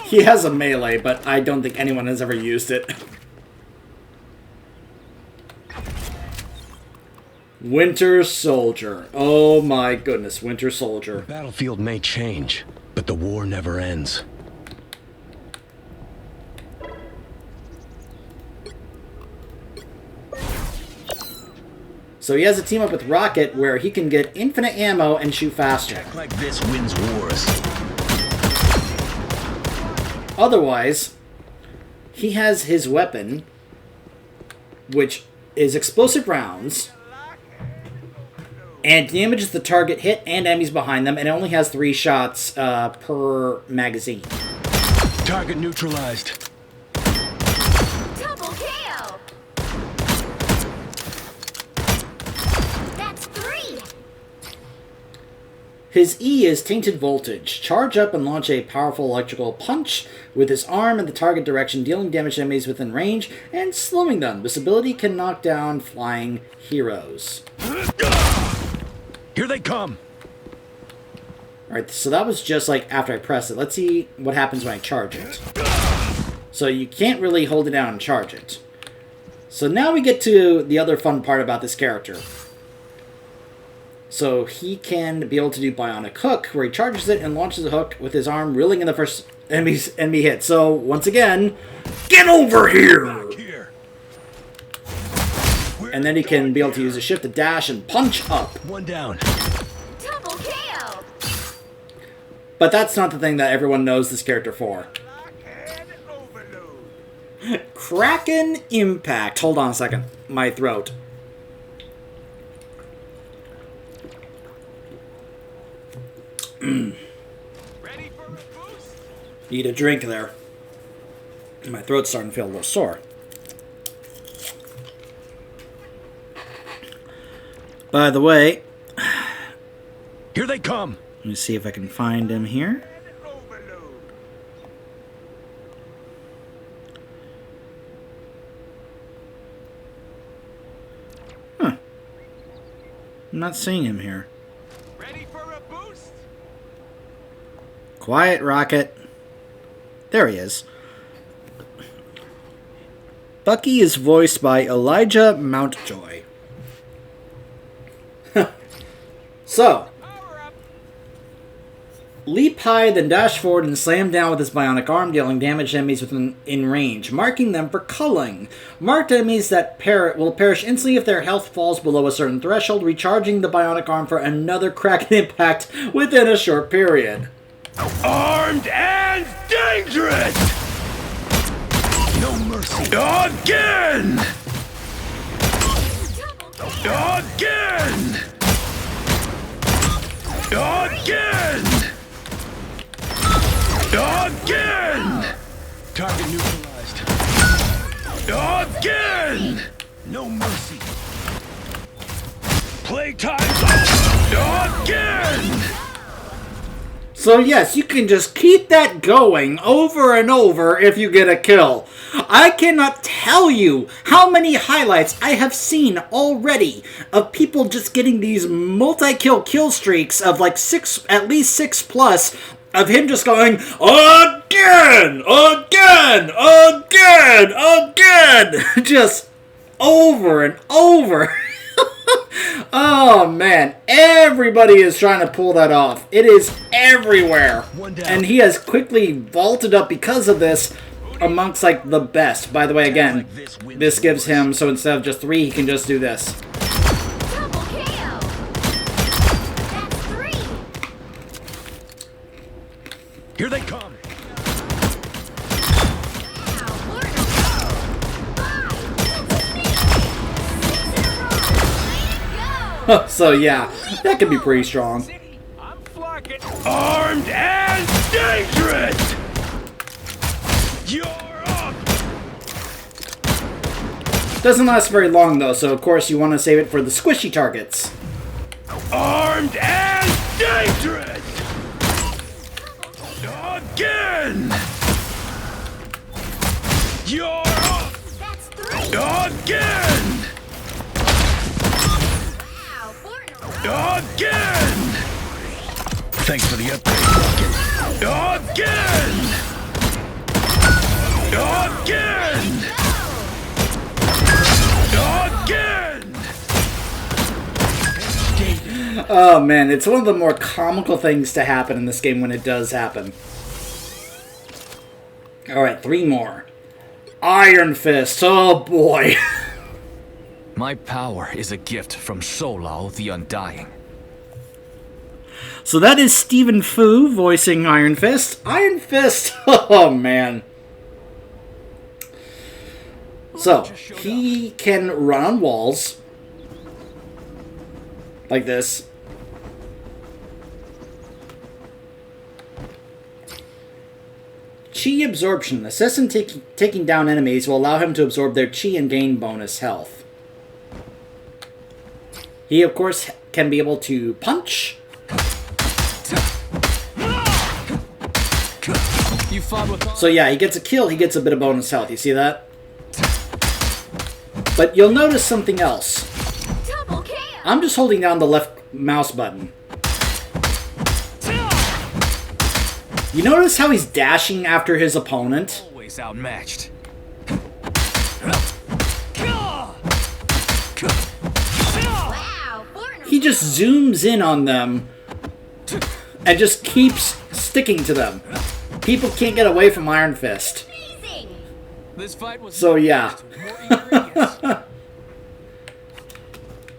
He has a melee, but I don't think anyone has ever used it. Winter Soldier. Oh my goodness, Winter Soldier. The battlefield may change, but the war never ends. So he has a team up with Rocket where he can get infinite ammo and shoot faster. Act like this wins wars. Otherwise, he has his weapon, which is explosive rounds, and damages the target hit and enemies behind them, and it only has 3 shots per magazine. Target neutralized. Double KO. That's 3. His E is Tainted Voltage. Charge up and launch a powerful electrical punch with his arm in the target direction, dealing damage to enemies within range and slowing them. This ability can knock down flying heroes. Here they come! Alright, so that was just like after I press it. Let's see what happens when I charge it. So you can't really hold it down and charge it. So now we get to the other fun part about this character. So he can be able to do Bionic Hook, where he charges it and launches the hook with his arm, reeling in the first enemy hit. So, once again, get over here! And then he can be able to use a shift to dash and punch up. One down. Double KO. But that's not the thing that everyone knows this character for. Kraken Impact. Hold on a second. My throat. Need a drink there. My throat's starting to feel a little sore. By the way, Here they come. let me see if I can find him here. Huh. I'm not seeing him here. Ready for a boost? Quiet, Rocket. There he is. Bucky is voiced by Elijah Mountjoy. So, leap high, then dash forward and slam down with his bionic arm, dealing damage to enemies in range, marking them for culling. Marked enemies that will perish instantly if their health falls below a certain threshold, recharging the bionic arm for another Kraken impact within a short period. Armed and dangerous! No mercy. Again! Again! Again! Again! Target neutralized. Again! No mercy. Playtime. Again! So yes, you can just keep that going over and over if you get a kill. I cannot tell you how many highlights I have seen already of people just getting these multi-kill streaks of like at least 6+ of him just going, again, again, again, again, just over and over. Oh man, everybody is trying to pull that off. It is everywhere. And he has quickly vaulted up because of this amongst like the best. By the way, again, this gives him, so instead of just 3, he can just do this. Double KO. That's 3. Here they come. So yeah, that can be pretty strong. Armed and dangerous! You're up! Doesn't last very long though, so of course you want to save it for the squishy targets. Armed and dangerous! Again! You're up! That's 3. Again! Again! Thanks for the upgrade, Rocket. Again! Again! Oh man, it's one of the more comical things to happen in this game when it does happen. Alright, 3 more. Iron Fist, oh boy. My power is a gift from Solal the Undying. So that is Stephen Fu voicing Iron Fist. Iron Fist, oh man. So, he can run on walls. Like this. Chi Absorption. Assist in taking down enemies will allow him to absorb their chi and gain bonus health. He, of course, can be able to punch. So yeah, he gets a kill, he gets a bit of bonus health. You see that? But you'll notice something else. I'm just holding down the left mouse button. You notice how he's dashing after his opponent? Always outmatched. He just zooms in on them and just keeps sticking to them. People can't get away from Iron Fist. This fight was So yeah.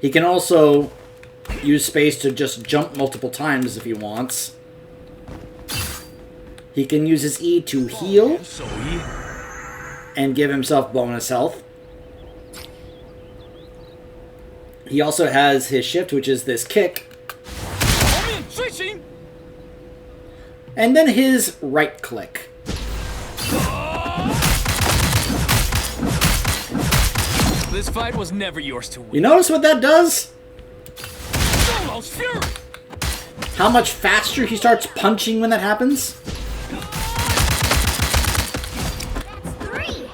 He can also use space to just jump multiple times if he wants. He can use his E to heal and give himself bonus health. He also has his shift, which is this kick. And then his right click. This fight was never yours to win. You notice what that does? Solo's fury. How much faster he starts punching when that happens? That's 3.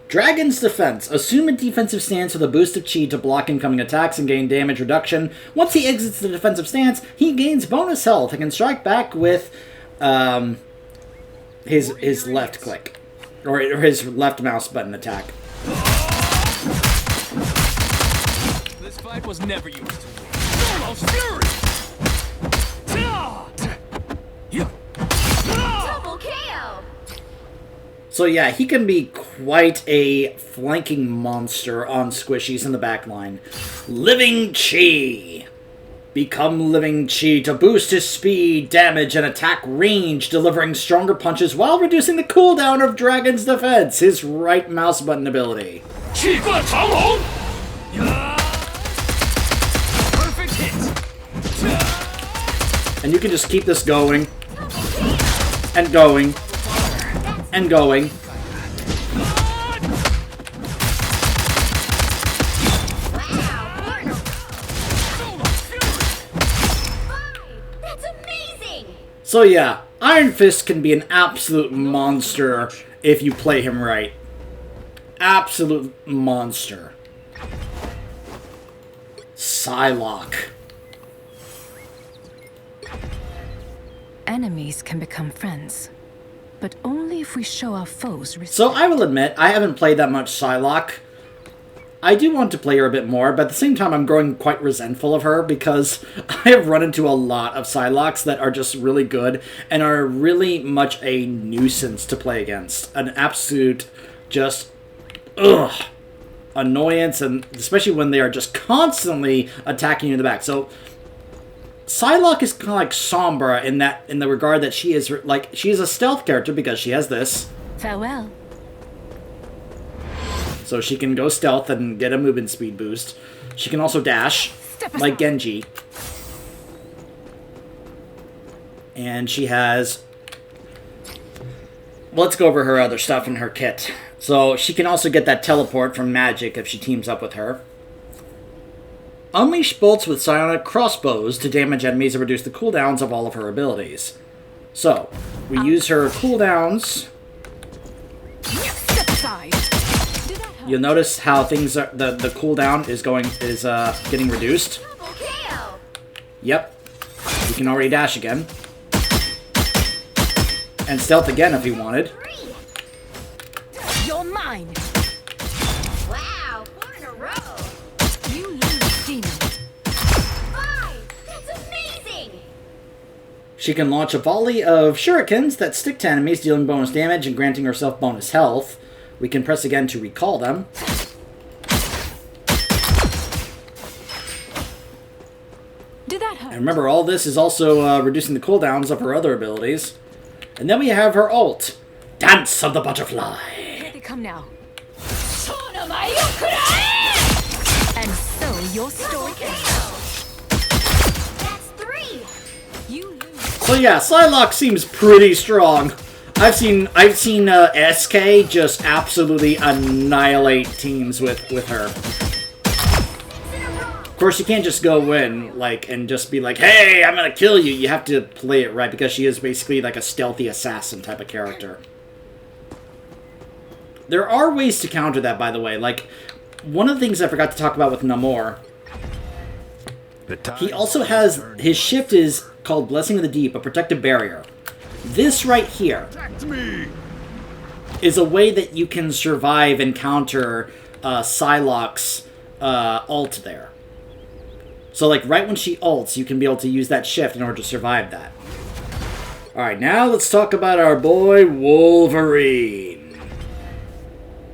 Dragon's Defense. Assume a defensive stance with a boost of chi to block incoming attacks and gain damage reduction. Once he exits the defensive stance, he gains bonus health and can strike back with his left click. Or his left mouse button attack. This fight was never yours to win. Solo's fury. Double KO. So yeah, he can be quite a flanking monster on squishies in the backline. Living Chi. Become Living Chi to boost his speed, damage, and attack range, delivering stronger punches while reducing the cooldown of Dragon's Defense, his right mouse button ability. Perfect hit. And you can just keep this going. And going. And going. So yeah, Iron Fist can be an absolute monster if you play him right. Absolute monster. Psylocke. Enemies can become friends, but only if we show our foes respect. So I will admit, I haven't played that much Psylocke. I do want to play her a bit more, but at the same time I'm growing quite resentful of her because I have run into a lot of Psylocks that are just really good and are really much a nuisance to play against. An absolute just annoyance, and especially when they are just constantly attacking you in the back. So Psylocke is kind of like Sombra in the regard that she is a stealth character because she has this. Farewell. So she can go stealth and get a movement speed boost. She can also dash, like Genji. And she has... Well, let's go over her other stuff in her kit. So she can also get that teleport from Magic if she teams up with her. Unleash bolts with psionic crossbows to damage enemies and reduce the cooldowns of all of her abilities. So, we use her cooldowns. Step aside. You'll notice how things are, the cooldown is getting reduced. Yep. You can already dash again. And stealth again if you wanted. You're mine. Wow, 4 in a row. You lose, demon. 5. That's amazing. She can launch a volley of shurikens that stick to enemies, dealing bonus damage and granting herself bonus health. We can press again to recall them. Did that hurt? And remember, all this is also reducing the cooldowns of her other abilities. And then we have her ult. Dance of the Butterfly. Here they come now. And so your story ends. That's 3. You lose. So yeah, Psylocke seems pretty strong. I've seen SK just absolutely annihilate teams with her. Of course, you can't just go in and just be like, "Hey, I'm gonna kill you." You have to play it right because she is basically like a stealthy assassin type of character. There are ways to counter that, by the way. Like, one of the things I forgot to talk about with Namor, he also has, his shift is called Blessing of the Deep, a protective barrier. This right here is a way that you can survive and counter Psylocke's ult there. So, like, right when she ults, you can be able to use that shift in order to survive that. Alright, now let's talk about our boy Wolverine.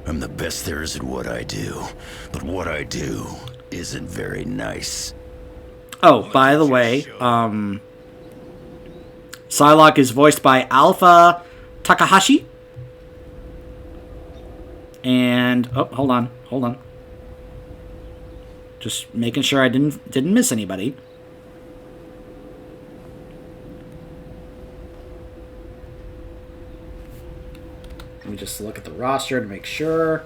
I'm the best there is at what I do, but what I do isn't very nice. Oh, by the way, Psylocke is voiced by Alpha Takahashi. And oh, hold on. Just making sure I didn't miss anybody. Let me just look at the roster to make sure.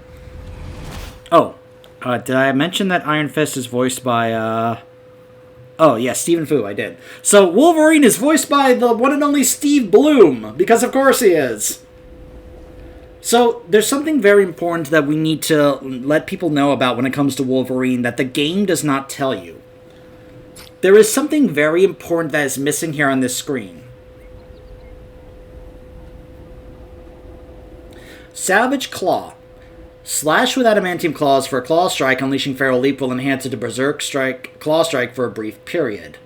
Oh, did I mention that Iron Fist is voiced by oh, yeah, Stephen Fu, I did. So, Wolverine is voiced by the one and only Steve Bloom, because of course he is. So, there's something very important that we need to let people know about when it comes to Wolverine that the game does not tell you. There is something very important that is missing here on this screen. Savage Claw. Slash with adamantium claws for a claw strike, unleashing Feral Leap will enhance it to Berserk Strike, Claw Strike for a brief period.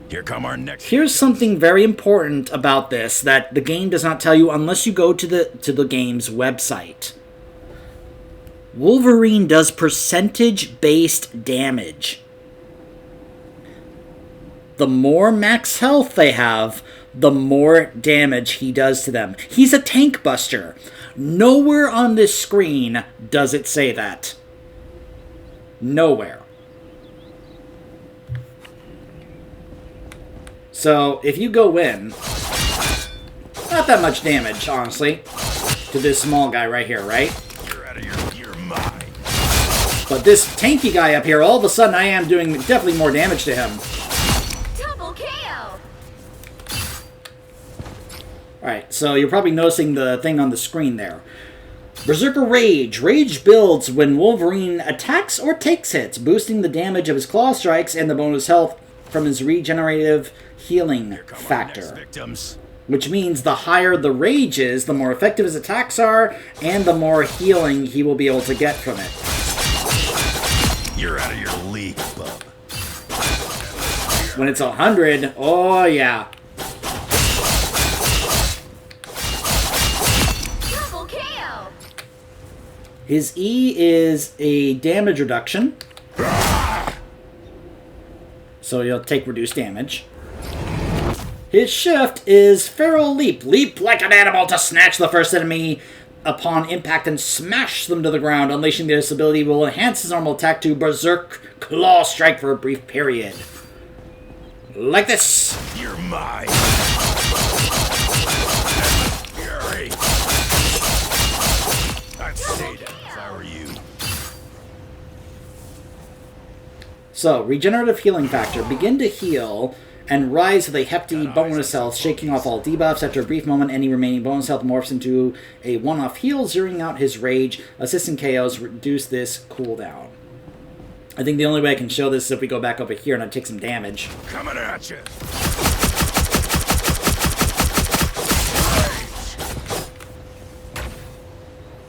Here come our next. Here's something very important about this that the game does not tell you unless you go to the game's website. Wolverine does percentage-based damage. The more max health they have, the more damage he does to them. He's a tank buster. Nowhere on this screen does it say that. Nowhere. So, if you go in, not that much damage, honestly, to this small guy right here, right? You're out of your mind. But this tanky guy up here, all of a sudden I am doing definitely more damage to him. Double KO. Alright, so you're probably noticing the thing on the screen there. Berserker Rage. Rage builds when Wolverine attacks or takes hits, boosting the damage of his claw strikes and the bonus health from his regenerative healing factor. Which means the higher the rage is, the more effective his attacks are, and the more healing he will be able to get from it. You're out of your league, bub. When it's 100, oh yeah. Double KO. His E is a damage reduction. So you'll take reduced damage. His shift is Feral Leap. Leap like an animal to snatch the first enemy upon impact and smash them to the ground. Unleashing this ability will enhance his normal attack to Berserk Claw Strike for a brief period. Like this. You're mine. Fury. I'd say that if I were you. So, regenerative healing factor. Begin to heal and rise with a hefty bonus health, shaking off all debuffs. After a brief moment, any remaining bonus health morphs into a one-off heal, zeroing out his rage. Assisting KOs reduce this cooldown. I think the only way I can show this is if we go back over here and I take some damage. Coming at you.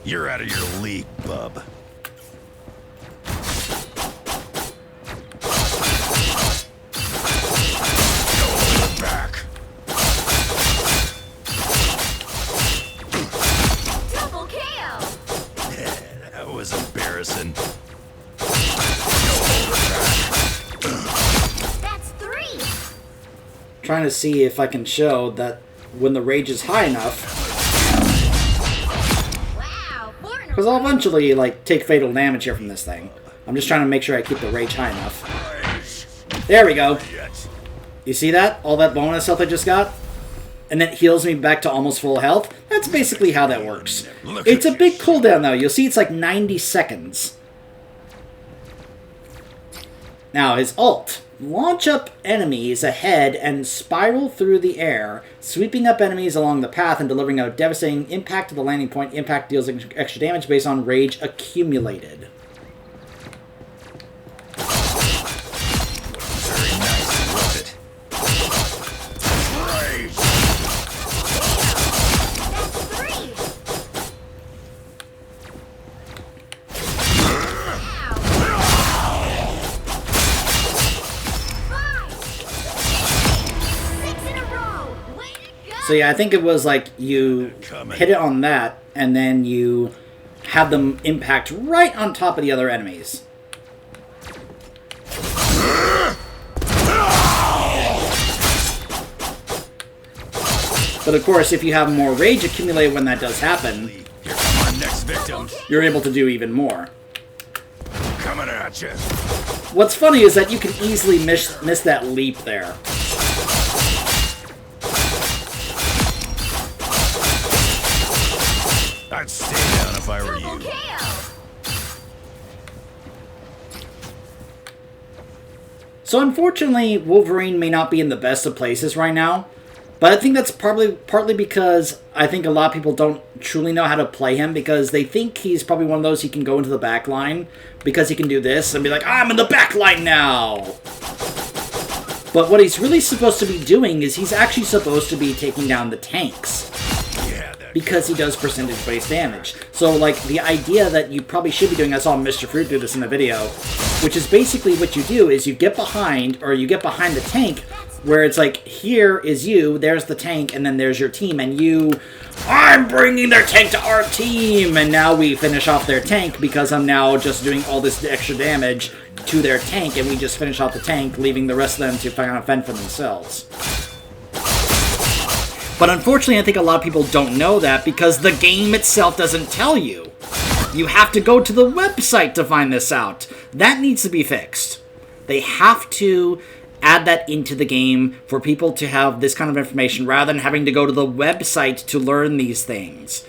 You're out of your league, bub. Embarrassing. That's 3. Trying to see if I can show that when the rage is high enough. Wow. Because I'll eventually, like, take fatal damage here from this thing. I'm just trying to make sure I keep the rage high enough. There we go. You see that? All that bonus health I just got? And then it heals me back to almost full health. That's basically how that works. It's a big cooldown, though. You'll see it's like 90 seconds. Now, his ult. Launch up enemies ahead and spiral through the air, sweeping up enemies along the path and delivering a devastating impact to the landing point. Impact deals extra damage based on rage accumulated. Very nice, was it? So yeah, I think it was like you hit it on that, and then you have them impact right on top of the other enemies. But of course, if you have more rage accumulate when that does happen, Here come our next victims. you're able to do even more. Coming at you. What's funny is that you can easily miss that leap there. I'd stay down if I were you. So unfortunately, Wolverine may not be in the best of places right now. But I think that's partly because I think a lot of people don't truly know how to play him because they think he's probably one of those he can go into the back line because he can do this and be like, I'm in the back line now! But what he's really supposed to be doing is he's actually supposed to be taking down the tanks. Because he does percentage-based damage. So, like, the idea that you probably should be doing, I saw Mr. Fruit do this in the video, which is basically what you do is you get behind the tank, where it's like, here is you, there's the tank, and then there's your team, and you, I'm bringing their tank to our team! And now we finish off their tank because I'm now just doing all this extra damage to their tank, and we just finish off the tank, leaving the rest of them to kind of fend for themselves. But unfortunately, I think a lot of people don't know that because the game itself doesn't tell you. You have to go to the website to find this out. That needs to be fixed. They have to add that into the game for people to have this kind of information rather than having to go to the website to learn these things.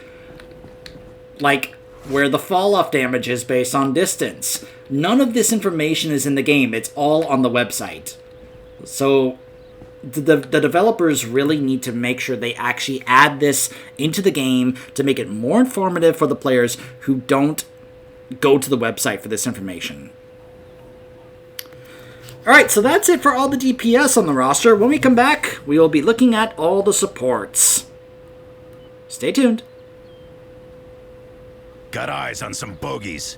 Like where the fall-off damage is based on distance. None of this information is in the game. It's all on the website. So the developers really need to make sure they actually add this into the game to make it more informative for the players who don't go to the website for this information. Alright, so that's it for all the DPS on the roster. When we come back, we will be looking at all the supports. Stay tuned. Got eyes on some bogeys.